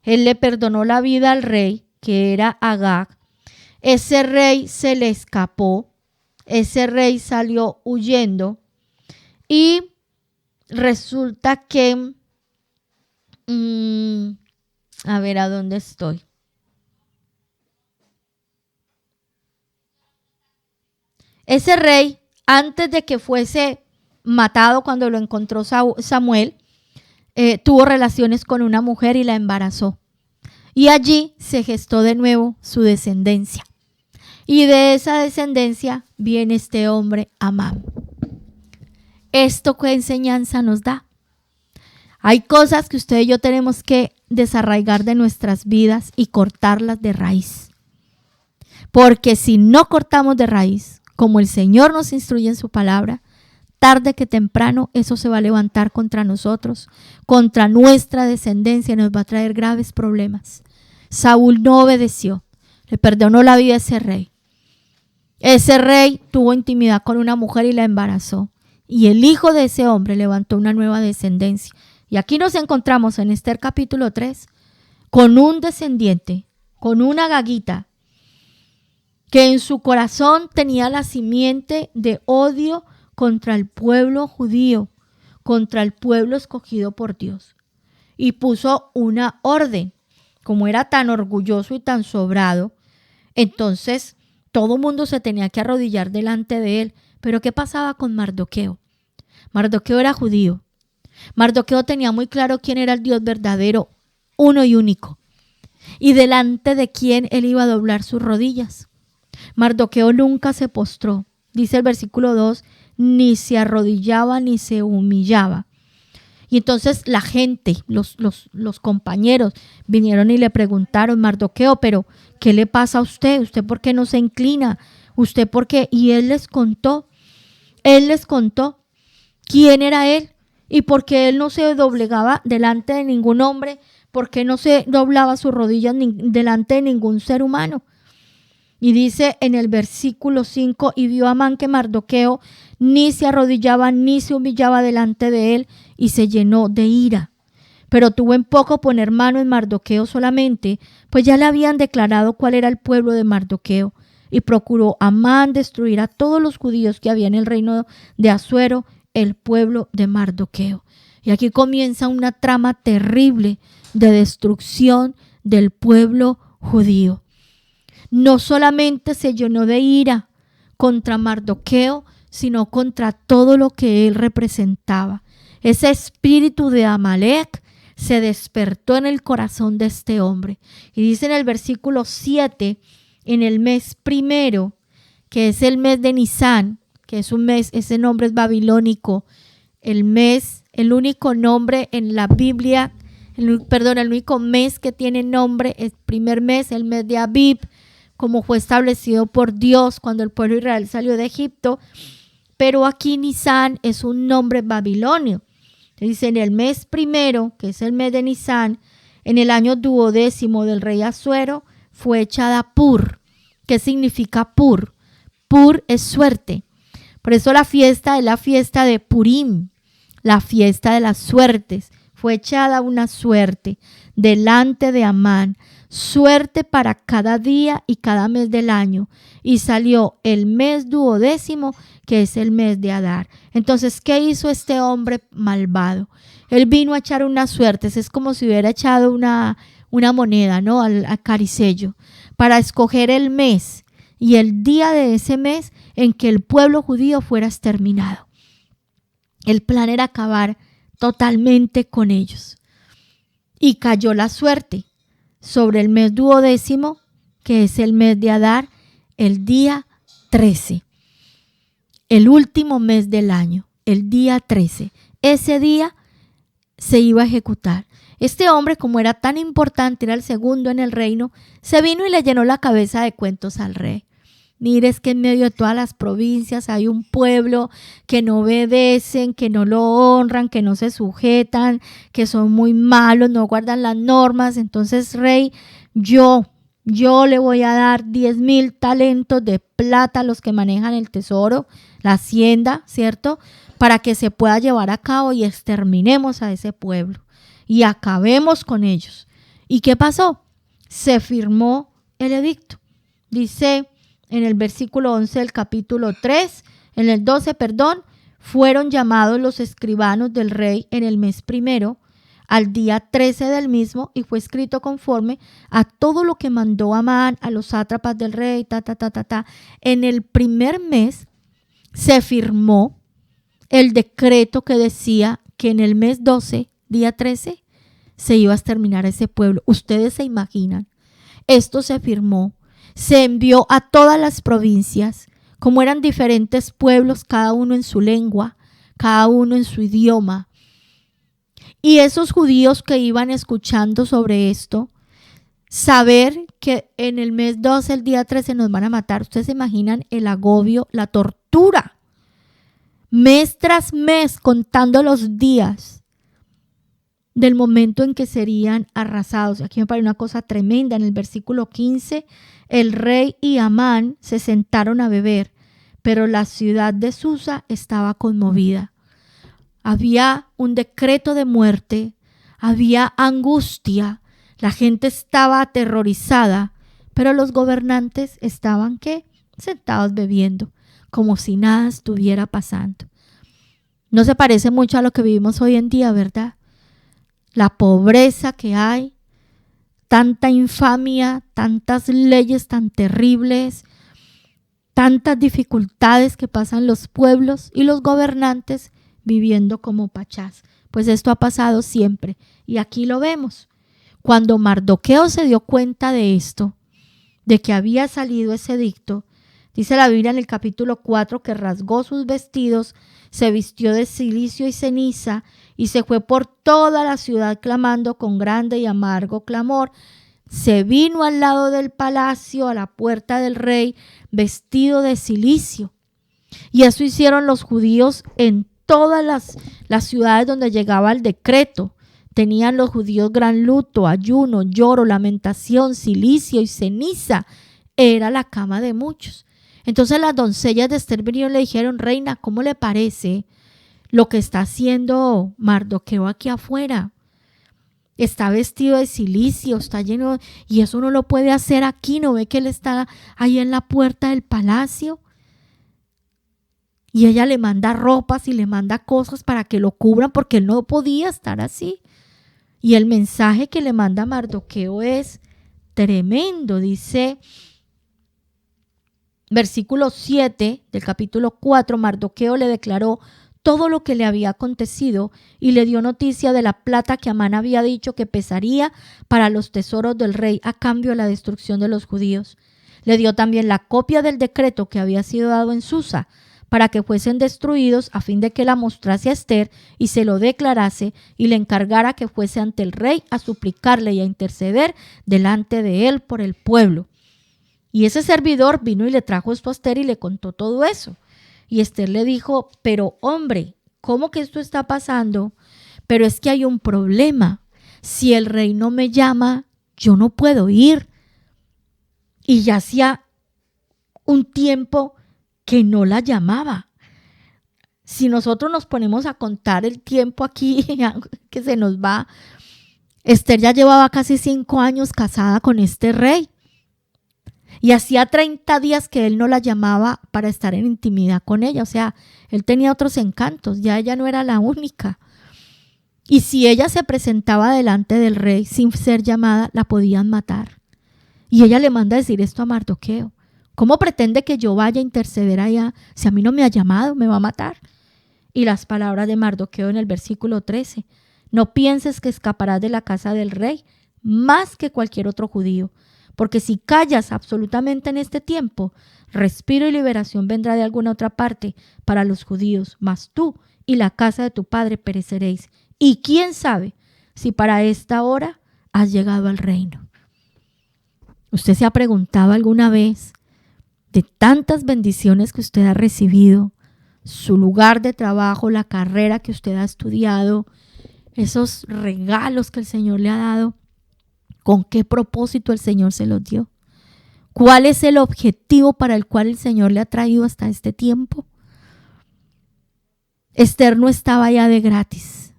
Él le perdonó la vida al rey, que era Agag. Ese rey se le escapó. Ese rey salió huyendo y resulta que, a ver a dónde estoy. Ese rey, antes de que fuese matado cuando lo encontró Samuel, tuvo relaciones con una mujer y la embarazó. Y allí se gestó de nuevo su descendencia. Y de esa descendencia viene este hombre, Amán. ¿Esto qué enseñanza nos da? Hay cosas que usted y yo tenemos que desarraigar de nuestras vidas y cortarlas de raíz. Porque si no cortamos de raíz, como el Señor nos instruye en su palabra, tarde que temprano eso se va a levantar contra nosotros, contra nuestra descendencia, y nos va a traer graves problemas. Saúl no obedeció, le perdonó la vida a ese rey. Ese rey tuvo intimidad con una mujer y la embarazó. Y el hijo de ese hombre levantó una nueva descendencia. Y aquí nos encontramos en Esther capítulo 3 con un descendiente, con una gaguita, que en su corazón tenía la simiente de odio contra el pueblo judío, contra el pueblo escogido por Dios. Y puso una orden. Como era tan orgulloso y tan sobrado, entonces todo mundo se tenía que arrodillar delante de él. Pero ¿qué pasaba con Mardoqueo? Mardoqueo era judío. Mardoqueo tenía muy claro quién era el Dios verdadero, uno y único, y delante de quién él iba a doblar sus rodillas. Mardoqueo nunca se postró, dice el versículo 2, ni se arrodillaba ni se humillaba. Y entonces la gente, los compañeros vinieron y le preguntaron, Mardoqueo, pero ¿qué le pasa a usted? ¿Usted por qué no se inclina? ¿Usted por qué? Y él les contó quién era él y por qué él no se doblegaba delante de ningún hombre, por qué no se doblaba sus rodillas delante de ningún ser humano. Y dice en el versículo 5, y vio Amán que Mardoqueo ni se arrodillaba ni se humillaba delante de él, y se llenó de ira. Pero tuvo en poco poner mano en Mardoqueo solamente, pues ya le habían declarado cuál era el pueblo de Mardoqueo. Y procuró Amán destruir a todos los judíos que había en el reino de Asuero, el pueblo de Mardoqueo. Y aquí comienza una trama terrible de destrucción del pueblo judío. No solamente se llenó de ira contra Mardoqueo, sino contra todo lo que él representaba. Ese espíritu de Amalek se despertó en el corazón de este hombre. Y dice en el versículo 7, en el mes primero, que es el mes de Nisán, que es un mes, ese nombre es babilónico, el único nombre en la Biblia, el único mes que tiene nombre, el primer mes, el mes de Abib, como fue establecido por Dios cuando el pueblo de Israel salió de Egipto. Pero aquí Nisán es un nombre babilonio. Dice en el mes primero, que es el mes de Nisán, en el año 12º del rey Asuero, fue echada Pur. ¿Qué significa Pur? Pur es suerte. Por eso la fiesta es la fiesta de Purim, la fiesta de las suertes. Fue echada una suerte delante de Amán, suerte para cada día y cada mes del año. Y salió el mes 12º, que es el mes de Adar. Entonces, ¿qué hizo este hombre malvado? Él vino a echar unas suertes. Es como si hubiera echado una moneda, ¿no? Al caricello, para escoger el mes y el día de ese mes en que el pueblo judío fuera exterminado. El plan era acabar totalmente con ellos. Y cayó la suerte sobre el mes 12º, que es el mes de Adar, el día 13. El último mes del año, el día 13. Ese día se iba a ejecutar. Este hombre, como era tan importante, era el segundo en el reino, se vino y le llenó la cabeza de cuentos al rey. Mire, es que en medio de todas las provincias hay un pueblo que no obedecen, que no lo honran, que no se sujetan, que son muy malos, no guardan las normas. Entonces, rey, yo le voy a dar 10,000 talentos de plata a los que manejan el tesoro, la hacienda, ¿cierto? Para que se pueda llevar a cabo y exterminemos a ese pueblo y acabemos con ellos. ¿Y qué pasó? Se firmó el edicto. Dice en el versículo 11 del capítulo 3, en el 12, fueron llamados los escribanos del rey en el mes primero, al día 13 del mismo, y fue escrito conforme a todo lo que mandó Amán a los sátrapas del rey, En el primer mes se firmó el decreto que decía que en el mes 12, día 13, se iba a exterminar ese pueblo. Ustedes se imaginan, esto se firmó, se envió a todas las provincias, como eran diferentes pueblos, cada uno en su lengua, cada uno en su idioma. Y esos judíos que iban escuchando sobre esto, saber que en el mes 12, el día 13, nos van a matar. Ustedes se imaginan el agobio, la tortura. Mes tras mes, contando los días del momento en que serían arrasados. Aquí me parece una cosa tremenda. En el versículo 15, el rey y Amán se sentaron a beber, pero la ciudad de Susa estaba conmovida. Había un decreto de muerte, había angustia, la gente estaba aterrorizada, pero los gobernantes estaban, ¿qué? Sentados bebiendo, como si nada estuviera pasando. No se parece mucho a lo que vivimos hoy en día, ¿verdad? La pobreza que hay, tanta infamia, tantas leyes tan terribles, tantas dificultades que pasan los pueblos y los gobernantes viviendo como pachás. Pues esto ha pasado siempre y aquí lo vemos. Cuando Mardoqueo se dio cuenta de esto, de que había salido ese edicto, Dice la Biblia en el capítulo 4 que rasgó sus vestidos, se vistió de cilicio y ceniza y se fue por toda la ciudad clamando con grande y amargo clamor. Se vino al lado del palacio, a la puerta del rey, vestido de cilicio. Y eso hicieron los judíos en todas las ciudades donde llegaba el decreto. Tenían los judíos gran luto, ayuno, lloro, lamentación, cilicio y ceniza. Era la cama de muchos. Entonces las doncellas de Ester vinieron y le dijeron: reina, ¿cómo le parece lo que está haciendo Mardoqueo aquí afuera? Está vestido de cilicio, está lleno, y eso no lo puede hacer aquí. ¿No ve que él está ahí en la puerta del palacio? Y ella le manda ropas y le manda cosas para que lo cubran, porque él no podía estar así. Y el mensaje que le manda Mardoqueo es tremendo. Dice, versículo 7 del capítulo 4, Mardoqueo le declaró todo lo que le había acontecido y le dio noticia de la plata que Amán había dicho que pesaría para los tesoros del rey a cambio de la destrucción de los judíos. Le dio también la copia del decreto que había sido dado en Susa para que fuesen destruidos, a fin de que la mostrase a Ester y se lo declarase y le encargara que fuese ante el rey a suplicarle y a interceder delante de él por el pueblo. Y ese servidor vino y le trajo esto a Ester y le contó todo eso. Y Ester le dijo: pero hombre, ¿cómo que esto está pasando? Pero es que hay un problema. Si el rey no me llama, yo no puedo ir. Y ya hacía un tiempo que no la llamaba. Si nosotros nos ponemos a contar el tiempo aquí que se nos va, Ester ya llevaba casi 5 años casada con este rey. Y hacía 30 días que él no la llamaba para estar en intimidad con ella. O sea, él tenía otros encantos, ya ella no era la única. Y si ella se presentaba delante del rey sin ser llamada, la podían matar. Y ella le manda a decir esto a Mardoqueo: ¿cómo pretende que yo vaya a interceder allá? Si a mí no me ha llamado, me va a matar. Y las palabras de Mardoqueo en el versículo 13: no pienses que escaparás de la casa del rey más que cualquier otro judío. Porque si callas absolutamente en este tiempo, respiro y liberación vendrá de alguna otra parte para los judíos, mas tú y la casa de tu padre pereceréis. Y quién sabe si para esta hora has llegado al reino. ¿Usted se ha preguntado alguna vez de tantas bendiciones que usted ha recibido, su lugar de trabajo, la carrera que usted ha estudiado, esos regalos que el Señor le ha dado? ¿Con qué propósito el Señor se los dio? ¿Cuál es el objetivo para el cual el Señor le ha traído hasta este tiempo? Ester no estaba allá de gratis.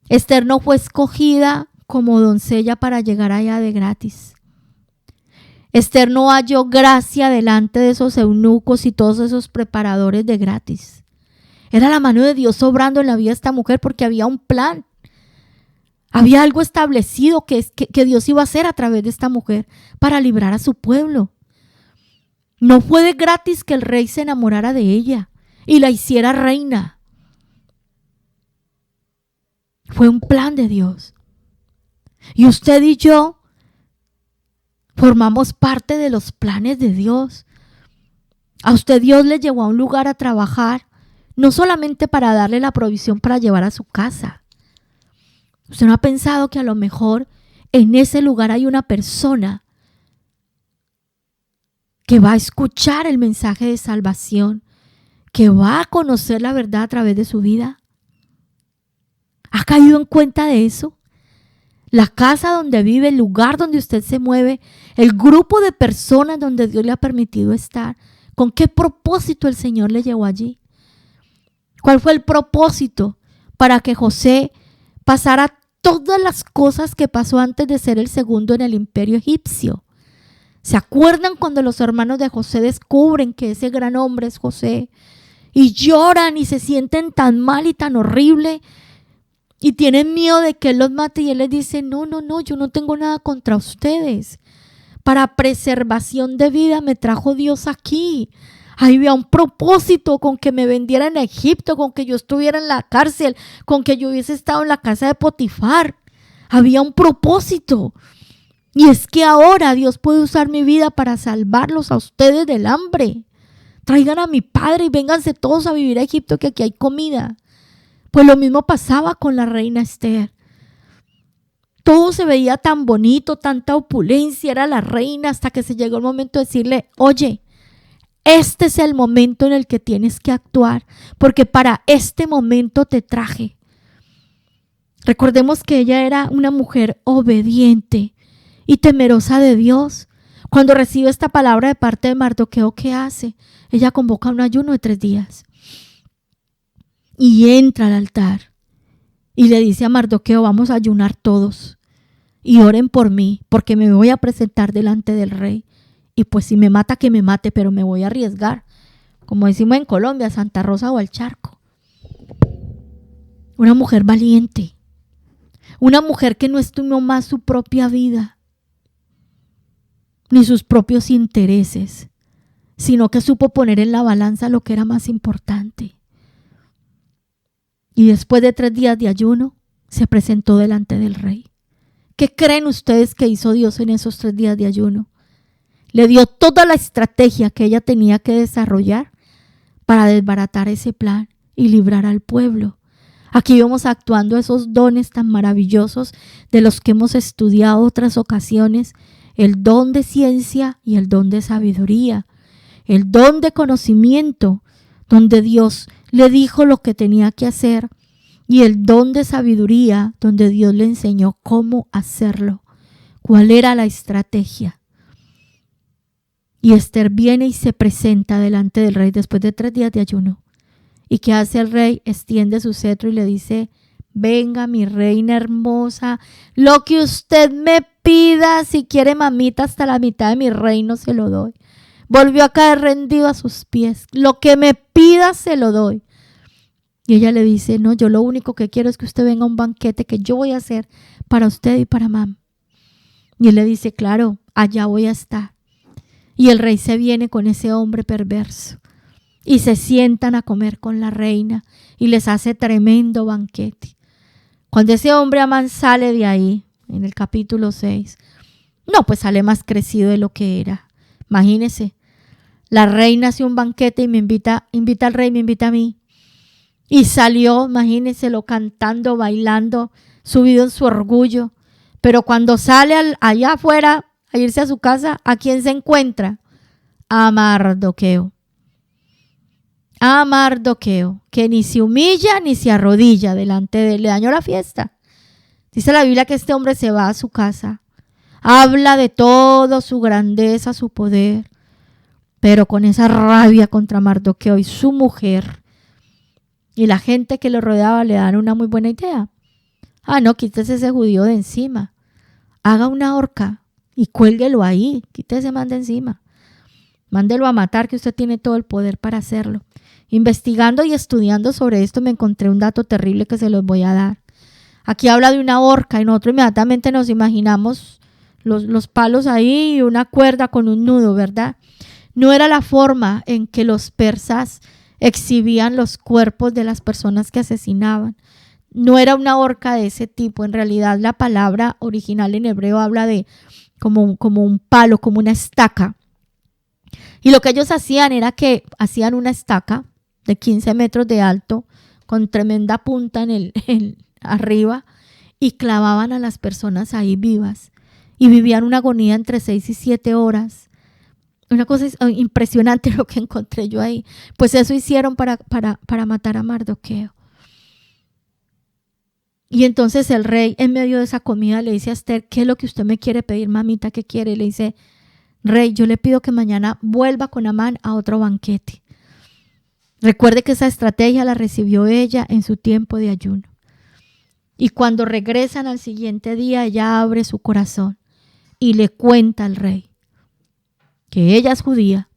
Ester no fue escogida como doncella para llegar allá de gratis. Ester no halló gracia delante de esos eunucos y todos esos preparadores de gratis. Era la mano de Dios obrando en la vida de esta mujer, porque había un plan. Había algo establecido que Dios iba a hacer a través de esta mujer para librar a su pueblo. No fue de gratis que el rey se enamorara de ella y la hiciera reina. Fue un plan de Dios. Y usted y yo formamos parte de los planes de Dios. A usted Dios le llevó a un lugar a trabajar, no solamente para darle la provisión para llevar a su casa. ¿Usted no ha pensado que a lo mejor en ese lugar hay una persona que va a escuchar el mensaje de salvación, que va a conocer la verdad a través de su vida? ¿Ha caído en cuenta de eso? La casa donde vive, el lugar donde usted se mueve, el grupo de personas donde Dios le ha permitido estar. ¿Con qué propósito el Señor le llevó allí? ¿Cuál fue el propósito para que José pasara todas las cosas que pasó antes de ser el segundo en el imperio egipcio? ¿Se acuerdan cuando los hermanos de José descubren que ese gran hombre es José? Y lloran y se sienten tan mal y tan horrible y tienen miedo de que él los mate, y él les dice: no, yo no tengo nada contra ustedes. Para preservación de vida me trajo Dios aquí. Ahí había un propósito con que me vendiera en Egipto, con que yo estuviera en la cárcel, con que yo hubiese estado en la casa de Potifar. Había un propósito. Y es que ahora Dios puede usar mi vida para salvarlos a ustedes del hambre. Traigan a mi padre y vénganse todos a vivir a Egipto, que aquí hay comida. Pues lo mismo pasaba con la reina Esther. Todo se veía tan bonito, tanta opulencia, era la reina, hasta que se llegó el momento de decirle, oye, este es el momento en el que tienes que actuar, porque para este momento te traje. Recordemos que ella era una mujer obediente y temerosa de Dios. Cuando recibe esta palabra de parte de Mardoqueo, ¿qué hace? Ella convoca un ayuno de 3 días y entra al altar y le dice a Mardoqueo, vamos a ayunar todos y oren por mí, porque me voy a presentar delante del rey. Y pues si me mata, que me mate, pero me voy a arriesgar. Como decimos en Colombia, Santa Rosa o al charco. Una mujer valiente. Una mujer que no estimó más su propia vida, ni sus propios intereses, sino que supo poner en la balanza lo que era más importante. Y después de 3 días de ayuno, se presentó delante del rey. ¿Qué creen ustedes que hizo Dios en esos 3 días de ayuno? Le dio toda la estrategia que ella tenía que desarrollar para desbaratar ese plan y librar al pueblo. Aquí vemos actuando esos dones tan maravillosos de los que hemos estudiado otras ocasiones, el don de ciencia y el don de sabiduría, el don de conocimiento, donde Dios le dijo lo que tenía que hacer, y el don de sabiduría, donde Dios le enseñó cómo hacerlo, cuál era la estrategia. Y Esther viene y se presenta delante del rey después de 3 días de ayuno. ¿Y qué hace el rey? Extiende su cetro y le dice, venga mi reina hermosa, lo que usted me pida, si quiere mamita, hasta la mitad de mi reino se lo doy. Volvió a caer rendido a sus pies, lo que me pida se lo doy. Y ella le dice, no, yo lo único que quiero es que usted venga a un banquete que yo voy a hacer para usted y para mamá. Y él le dice, claro, allá voy a estar. Y el rey se viene con ese hombre perverso y se sientan a comer con la reina y les hace tremendo banquete. Cuando ese hombre Amán sale de ahí, en el capítulo 6, no, pues sale más crecido de lo que era. Imagínense, la reina hace un banquete y me invita al rey, me invita a mí. Y salió, imagínenselo, cantando, bailando, subido en su orgullo. Pero cuando sale allá afuera a irse a su casa, ¿a quién se encuentra? A Mardoqueo. A Mardoqueo, que ni se humilla ni se arrodilla delante de él. Le dañó la fiesta. Dice la Biblia que este hombre se va a su casa. Habla de todo su grandeza, su poder. Pero con esa rabia contra Mardoqueo y su mujer. Y la gente que lo rodeaba le dan una muy buena idea. No, quítese ese judío de encima. Haga una horca y cuélguelo ahí. Quítese ese man de encima. Mándelo a matar, que usted tiene todo el poder para hacerlo. Investigando y estudiando sobre esto me encontré un dato terrible que se los voy a dar. Aquí habla de una horca y nosotros inmediatamente nos imaginamos los palos ahí y una cuerda con un nudo, ¿verdad? No era la forma en que los persas exhibían los cuerpos de las personas que asesinaban. No era una horca de ese tipo. En realidad la palabra original en hebreo habla de como un palo, como una estaca. Y lo que ellos hacían era que hacían una estaca de 15 metros de alto con tremenda punta arriba y clavaban a las personas ahí vivas y vivían una agonía entre 6 y 7 horas. Una cosa impresionante lo que encontré yo ahí. Pues eso hicieron para matar a Mardoqueo. Y entonces el rey, en medio de esa comida, le dice a Esther, ¿qué es lo que usted me quiere pedir, mamita? ¿Qué quiere? Y le dice, rey, yo le pido que mañana vuelva con Amán a otro banquete. Recuerde que esa estrategia la recibió ella en su tiempo de ayuno. Y cuando regresan al siguiente día, ella abre su corazón y le cuenta al rey que ella es judía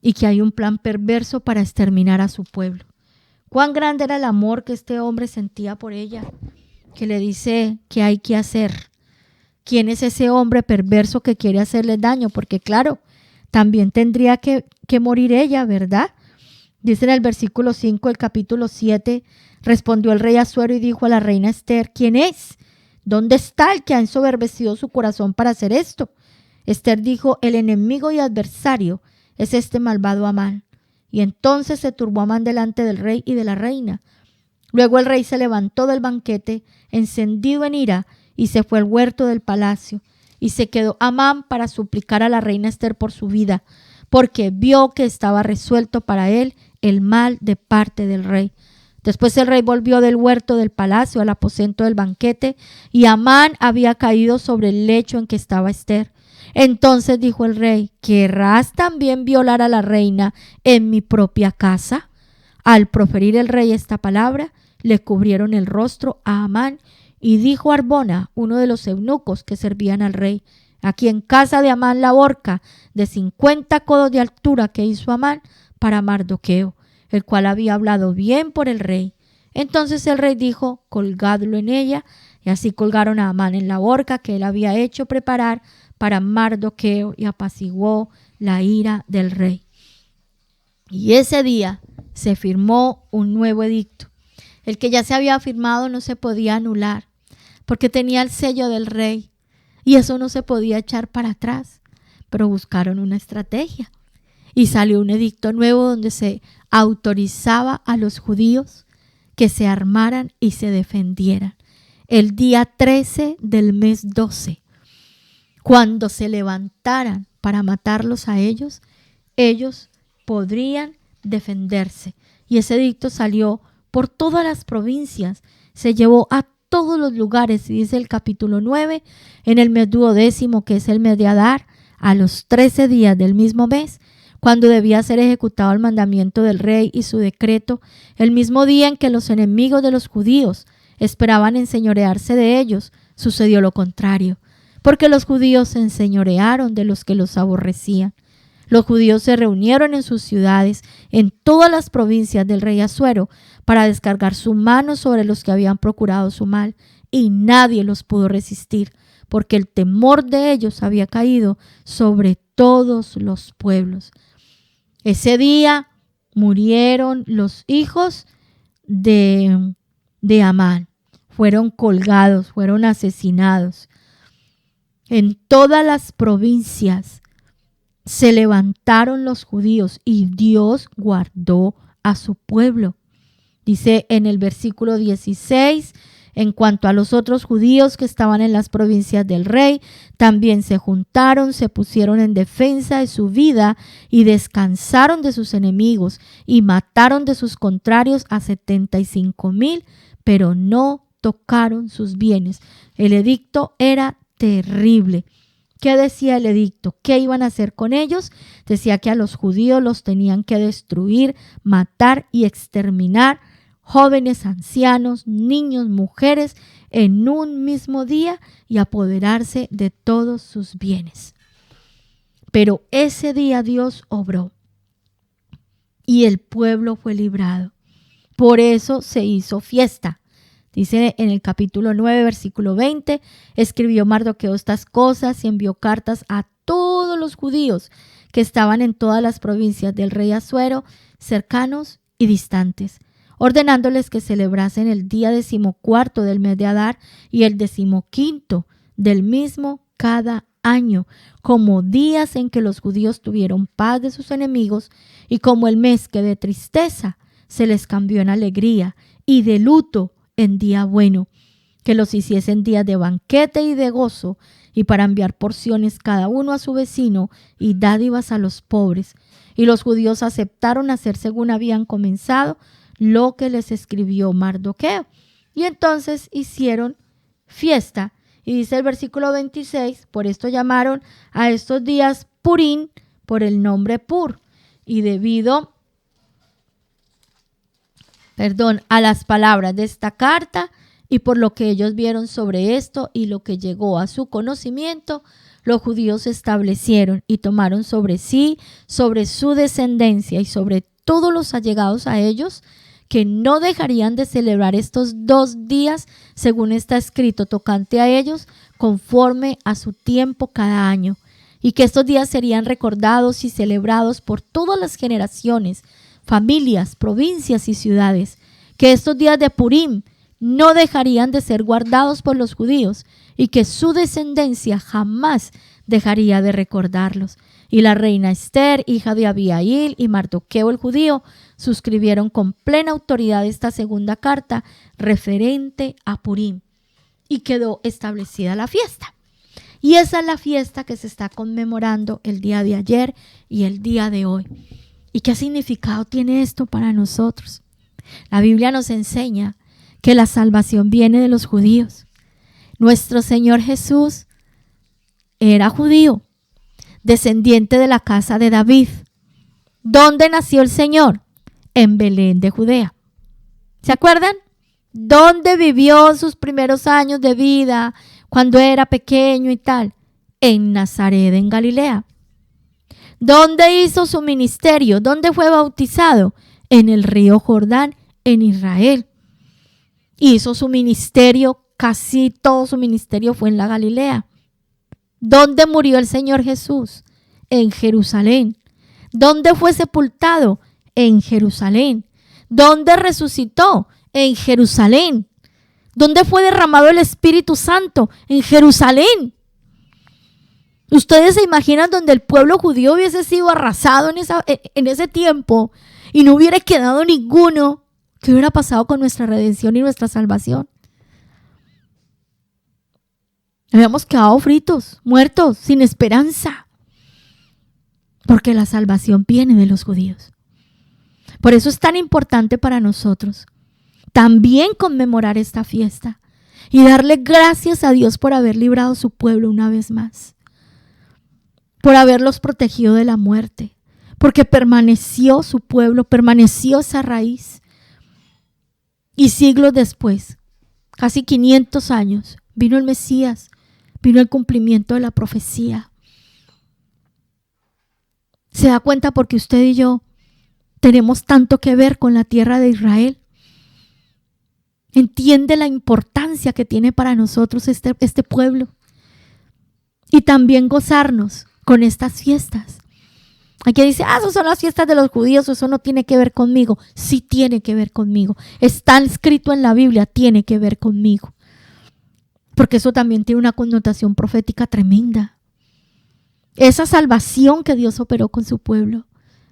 y que hay un plan perverso para exterminar a su pueblo. Cuán grande era el amor que este hombre sentía por ella, que le dice que hay que hacer. ¿Quién es ese hombre perverso que quiere hacerle daño? Porque claro, también tendría que morir ella, ¿verdad? Dice en el versículo 5 del capítulo 7, respondió el rey Asuero y dijo a la reina Esther, ¿quién es? ¿Dónde está el que ha ensoberbecido su corazón para hacer esto? Ester dijo, el enemigo y adversario es este malvado Amán. Y entonces se turbó Amán delante del rey y de la reina. Luego el rey se levantó del banquete, encendido en ira, y se fue al huerto del palacio. Y se quedó Amán para suplicar a la reina Ester por su vida, porque vio que estaba resuelto para él el mal de parte del rey. Después el rey volvió del huerto del palacio al aposento del banquete, y Amán había caído sobre el lecho en que estaba Ester. Entonces dijo el rey, ¿querrás también violar a la reina en mi propia casa? Al proferir el rey esta palabra, le cubrieron el rostro a Amán, y dijo Arbona, uno de los eunucos que servían al rey, aquí en casa de Amán la horca de 50 codos de altura que hizo Amán para Mardoqueo, el cual había hablado bien por el rey. Entonces el rey dijo, colgadlo en ella, y así colgaron a Amán en la horca que él había hecho preparar para Mardoqueo, y apaciguó la ira del rey. Y ese día se firmó un nuevo edicto. El que ya se había firmado no se podía anular, porque tenía el sello del rey, y eso no se podía echar para atrás. Pero buscaron una estrategia, y salió un edicto nuevo donde se autorizaba a los judíos que se armaran y se defendieran. El día 13 del mes 12, cuando se levantaran para matarlos a ellos podrían defenderse. Y ese edicto salió por todas las provincias, se llevó a todos los lugares, y dice el capítulo 9, en el mes 12º, que es el mes de Adar, a los 13 días del mismo mes, cuando debía ser ejecutado el mandamiento del rey y su decreto, el mismo día en que los enemigos de los judíos esperaban enseñorearse de ellos, sucedió lo contrario, porque los judíos se enseñorearon de los que los aborrecían. Los judíos se reunieron en sus ciudades, en todas las provincias del rey Asuero, para descargar su mano sobre los que habían procurado su mal, y nadie los pudo resistir, porque el temor de ellos había caído sobre todos los pueblos. Ese día murieron los hijos de Amán, fueron colgados, fueron asesinados. En todas las provincias se levantaron los judíos y Dios guardó a su pueblo. Dice en el versículo 16, en cuanto a los otros judíos que estaban en las provincias del rey, también se juntaron, se pusieron en defensa de su vida y descansaron de sus enemigos y mataron de sus contrarios a 75,000, pero no tocaron sus bienes. El edicto era terrible. ¿Qué decía el edicto? ¿Qué iban a hacer con ellos? Decía que a los judíos los tenían que destruir, matar y exterminar, jóvenes, ancianos, niños, mujeres, en un mismo día, y apoderarse de todos sus bienes. Pero ese día Dios obró y el pueblo fue librado. Por eso se hizo fiesta. Dice en el capítulo 9, versículo 20, escribió Mardoqueo estas cosas y envió cartas a todos los judíos que estaban en todas las provincias del rey Asuero, cercanos y distantes, ordenándoles que celebrasen el día 14 del mes de Adar y el 15 del mismo cada año, como días en que los judíos tuvieron paz de sus enemigos, y como el mes que de tristeza se les cambió en alegría y de luto en día bueno, que los hiciesen días de banquete y de gozo, y para enviar porciones cada uno a su vecino y dádivas a los pobres. Y los judíos aceptaron hacer según habían comenzado lo que les escribió Mardoqueo. Y entonces hicieron fiesta. Y dice el versículo 26, por esto llamaron a estos días Purín, por el nombre Pur, y debido a las palabras de esta carta y por lo que ellos vieron sobre esto y lo que llegó a su conocimiento, los judíos se establecieron y tomaron sobre sí, sobre su descendencia y sobre todos los allegados a ellos, que no dejarían de celebrar estos 2 días, según está escrito tocante a ellos, conforme a su tiempo cada año, y que estos días serían recordados y celebrados por todas las generaciones, familias, provincias y ciudades, que estos días de Purim no dejarían de ser guardados por los judíos y que su descendencia jamás dejaría de recordarlos. Y la reina Esther, hija de Abihail, y Mardoqueo el judío suscribieron con plena autoridad esta segunda carta referente a Purim y quedó establecida la fiesta. Y esa es la fiesta que se está conmemorando el día de ayer y el día de hoy. ¿Y qué significado tiene esto para nosotros? La Biblia nos enseña que la salvación viene de los judíos. Nuestro Señor Jesús era judío, descendiente de la casa de David. ¿Dónde nació el Señor? En Belén de Judea. ¿Se acuerdan? ¿Dónde vivió sus primeros años de vida cuando era pequeño y tal? En Nazaret, en Galilea. ¿Dónde hizo su ministerio? ¿Dónde fue bautizado? En el río Jordán, en Israel. Hizo su ministerio, casi todo su ministerio fue en la Galilea. ¿Dónde murió el Señor Jesús? En Jerusalén. ¿Dónde fue sepultado? En Jerusalén. ¿Dónde resucitó? En Jerusalén. ¿Dónde fue derramado el Espíritu Santo? En Jerusalén. ¿Ustedes se imaginan donde el pueblo judío hubiese sido arrasado en ese tiempo y no hubiera quedado ninguno? ¿Qué hubiera pasado con nuestra redención y nuestra salvación? Habíamos quedado fritos, muertos, sin esperanza. Porque la salvación viene de los judíos. Por eso es tan importante para nosotros también conmemorar esta fiesta y darle gracias a Dios por haber librado a su pueblo una vez más. Por haberlos protegido de la muerte. Porque permaneció su pueblo, permaneció esa raíz. Y siglos después, casi 500 años, vino el Mesías. Vino el cumplimiento de la profecía. ¿Se da cuenta porque usted y yo tenemos tanto que ver con la tierra de Israel? ¿Entiende la importancia que tiene para nosotros este pueblo? Y también gozarnos con estas fiestas. Aquí dice, esas son las fiestas de los judíos, eso no tiene que ver conmigo. Sí tiene que ver conmigo. Está escrito en la Biblia, tiene que ver conmigo. Porque eso también tiene una connotación profética tremenda. Esa salvación que Dios operó con su pueblo.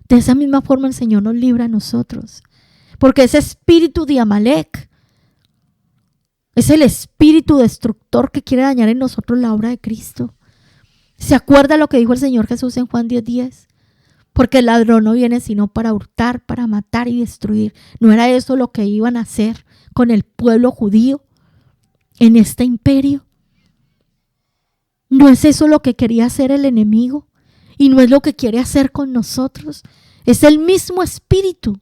De esa misma forma el Señor nos libra a nosotros. Porque ese espíritu de Amalek es el espíritu destructor que quiere dañar en nosotros la obra de Cristo. ¿Se acuerda lo que dijo el Señor Jesús en Juan 10:10? Porque el ladrón no viene sino para hurtar, para matar y destruir. ¿No era eso lo que iban a hacer con el pueblo judío? En este imperio. ¿No es eso lo que quería hacer el enemigo? Y no es lo que quiere hacer con nosotros. Es el mismo espíritu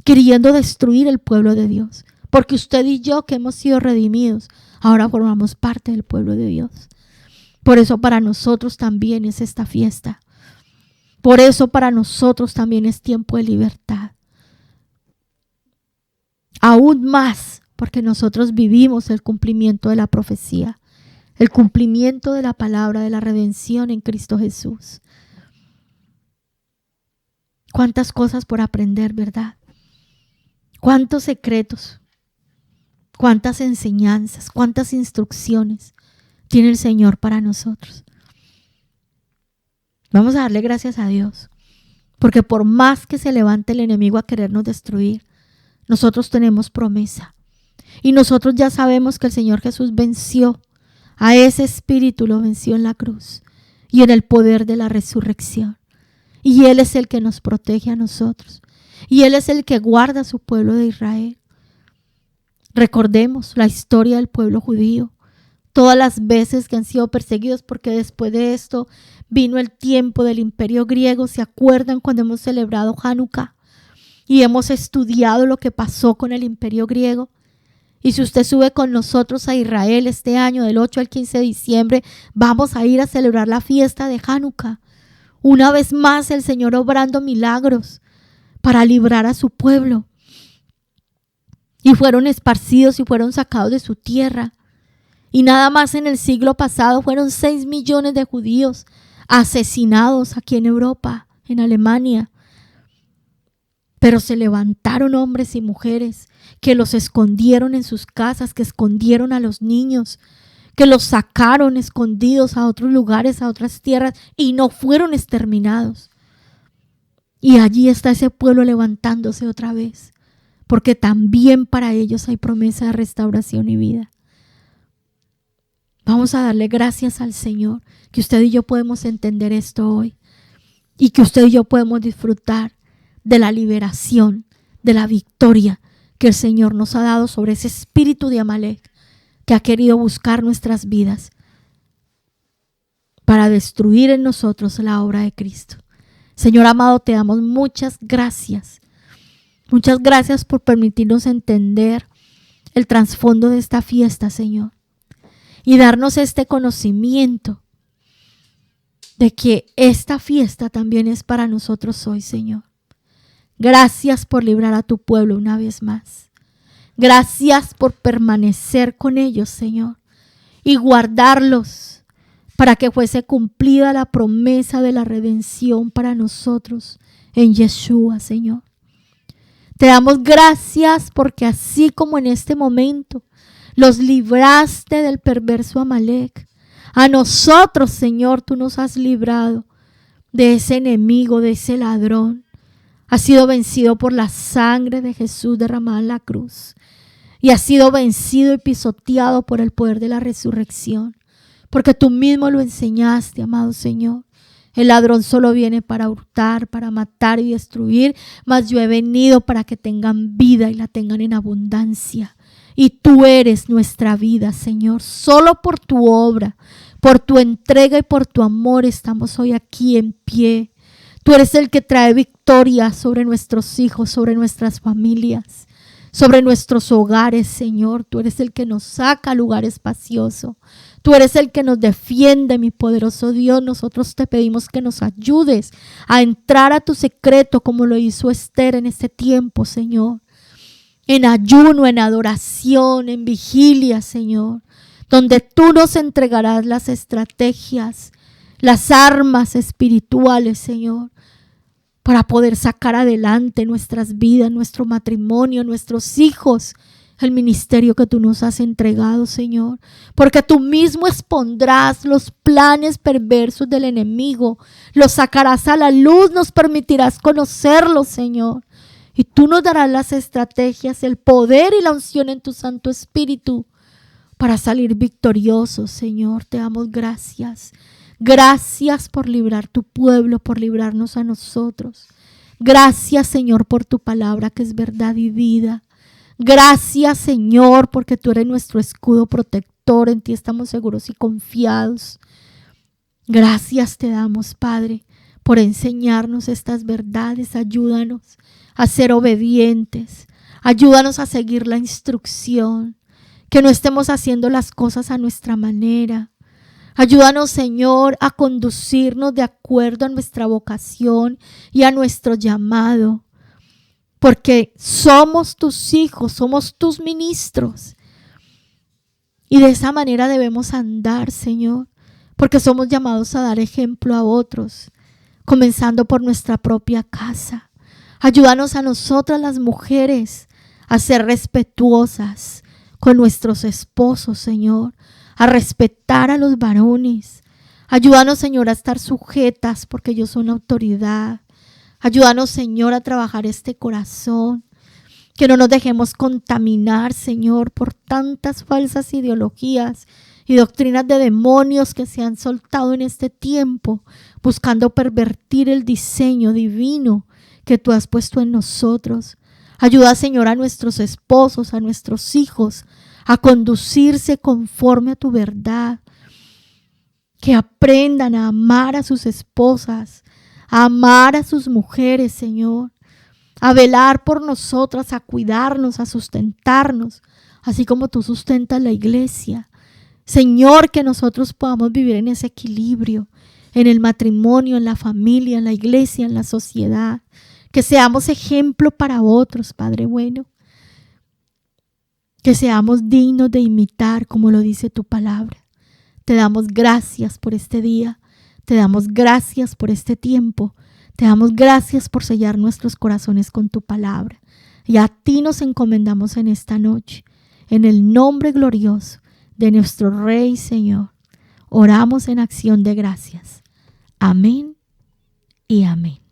queriendo destruir el pueblo de Dios. Porque usted y yo que hemos sido redimidos, ahora formamos parte del pueblo de Dios. Por eso para nosotros también es esta fiesta. Por eso para nosotros también es tiempo de libertad. Aún más. Porque nosotros vivimos el cumplimiento de la profecía, el cumplimiento de la palabra de la redención en Cristo Jesús. Cuántas cosas por aprender, ¿verdad? Cuántos secretos, cuántas enseñanzas, cuántas instrucciones tiene el Señor para nosotros. Vamos a darle gracias a Dios, porque por más que se levante el enemigo a querernos destruir, nosotros tenemos promesa. Y nosotros ya sabemos que el Señor Jesús venció a ese espíritu, lo venció en la cruz y en el poder de la resurrección. Y Él es el que nos protege a nosotros. Y Él es el que guarda a su pueblo de Israel. Recordemos la historia del pueblo judío. Todas las veces que han sido perseguidos, porque después de esto vino el tiempo del imperio griego. ¿Se acuerdan cuando hemos celebrado Hanukkah? Y hemos estudiado lo que pasó con el imperio griego. Y si usted sube con nosotros a Israel este año, del 8 al 15 de diciembre, vamos a ir a celebrar la fiesta de Hanukkah. Una vez más el Señor obrando milagros para librar a su pueblo. Y fueron esparcidos y fueron sacados de su tierra. Y nada más en el siglo pasado fueron 6 millones de judíos asesinados aquí en Europa, en Alemania. Pero se levantaron hombres y mujeres que los escondieron en sus casas, que escondieron a los niños, que los sacaron escondidos a otros lugares, a otras tierras, y no fueron exterminados. Y allí está ese pueblo levantándose otra vez, porque también para ellos hay promesa de restauración y vida. Vamos a darle gracias al Señor, que usted y yo podemos entender esto hoy, y que usted y yo podemos disfrutar de la liberación, de la victoria que el Señor nos ha dado sobre ese espíritu de Amalek que ha querido buscar nuestras vidas para destruir en nosotros la obra de Cristo. Señor amado, te damos muchas gracias. Muchas gracias por permitirnos entender el trasfondo de esta fiesta, Señor, y darnos este conocimiento de que esta fiesta también es para nosotros hoy, Señor. Gracias por librar a tu pueblo una vez más. Gracias por permanecer con ellos, Señor, y guardarlos para que fuese cumplida la promesa de la redención para nosotros en Yeshua, Señor. Te damos gracias porque así como en este momento los libraste del perverso Amalek, a nosotros, Señor, tú nos has librado de ese enemigo, de ese ladrón. Ha sido vencido por la sangre de Jesús derramada en la cruz. Y ha sido vencido y pisoteado por el poder de la resurrección. Porque tú mismo lo enseñaste, amado Señor. El ladrón solo viene para hurtar, para matar y destruir. Mas yo he venido para que tengan vida y la tengan en abundancia. Y tú eres nuestra vida, Señor. Solo por tu obra, por tu entrega y por tu amor estamos hoy aquí en pie. Tú eres el que trae victoria sobre nuestros hijos, sobre nuestras familias, sobre nuestros hogares, Señor. Tú eres el que nos saca a lugar espacioso. Tú eres el que nos defiende, mi poderoso Dios. Nosotros te pedimos que nos ayudes a entrar a tu secreto como lo hizo Esther en este tiempo, Señor. En ayuno, en adoración, en vigilia, Señor. Donde tú nos entregarás las estrategias, las armas espirituales, Señor, para poder sacar adelante nuestras vidas, nuestro matrimonio, nuestros hijos, el ministerio que tú nos has entregado, Señor. Porque tú mismo expondrás los planes perversos del enemigo, los sacarás a la luz, nos permitirás conocerlos, Señor. Y tú nos darás las estrategias, el poder y la unción en tu Santo Espíritu para salir victoriosos, Señor. Te damos gracias. Gracias por librar tu pueblo, por librarnos a nosotros. Gracias, Señor, por tu palabra que es verdad y vida. Gracias, Señor, porque tú eres nuestro escudo protector. En ti estamos seguros y confiados. Gracias te damos, Padre, por enseñarnos estas verdades. Ayúdanos a ser obedientes. Ayúdanos a seguir la instrucción. Que no estemos haciendo las cosas a nuestra manera. Ayúdanos, Señor, a conducirnos de acuerdo a nuestra vocación y a nuestro llamado. Porque somos tus hijos, somos tus ministros. Y de esa manera debemos andar, Señor. Porque somos llamados a dar ejemplo a otros. Comenzando por nuestra propia casa. Ayúdanos a nosotras las mujeres a ser respetuosas con nuestros esposos, Señor. A respetar a los varones. Ayúdanos, Señor, a estar sujetas porque ellos son autoridad. Ayúdanos, Señor, a trabajar este corazón. Que no nos dejemos contaminar, Señor, por tantas falsas ideologías y doctrinas de demonios que se han soltado en este tiempo, buscando pervertir el diseño divino que tú has puesto en nosotros. Ayuda, Señor, a nuestros esposos, a nuestros hijos, a conducirse conforme a tu verdad. Que aprendan a amar a sus esposas, a amar a sus mujeres, Señor. A velar por nosotras, a cuidarnos, a sustentarnos, así como tú sustentas la iglesia. Señor, que nosotros podamos vivir en ese equilibrio, en el matrimonio, en la familia, en la iglesia, en la sociedad. Que seamos ejemplo para otros, Padre bueno. Que seamos dignos de imitar como lo dice tu palabra. Te damos gracias por este día. Te damos gracias por este tiempo. Te damos gracias por sellar nuestros corazones con tu palabra. Y a ti nos encomendamos en esta noche, en el nombre glorioso de nuestro Rey y Señor. Oramos en acción de gracias. Amén y amén.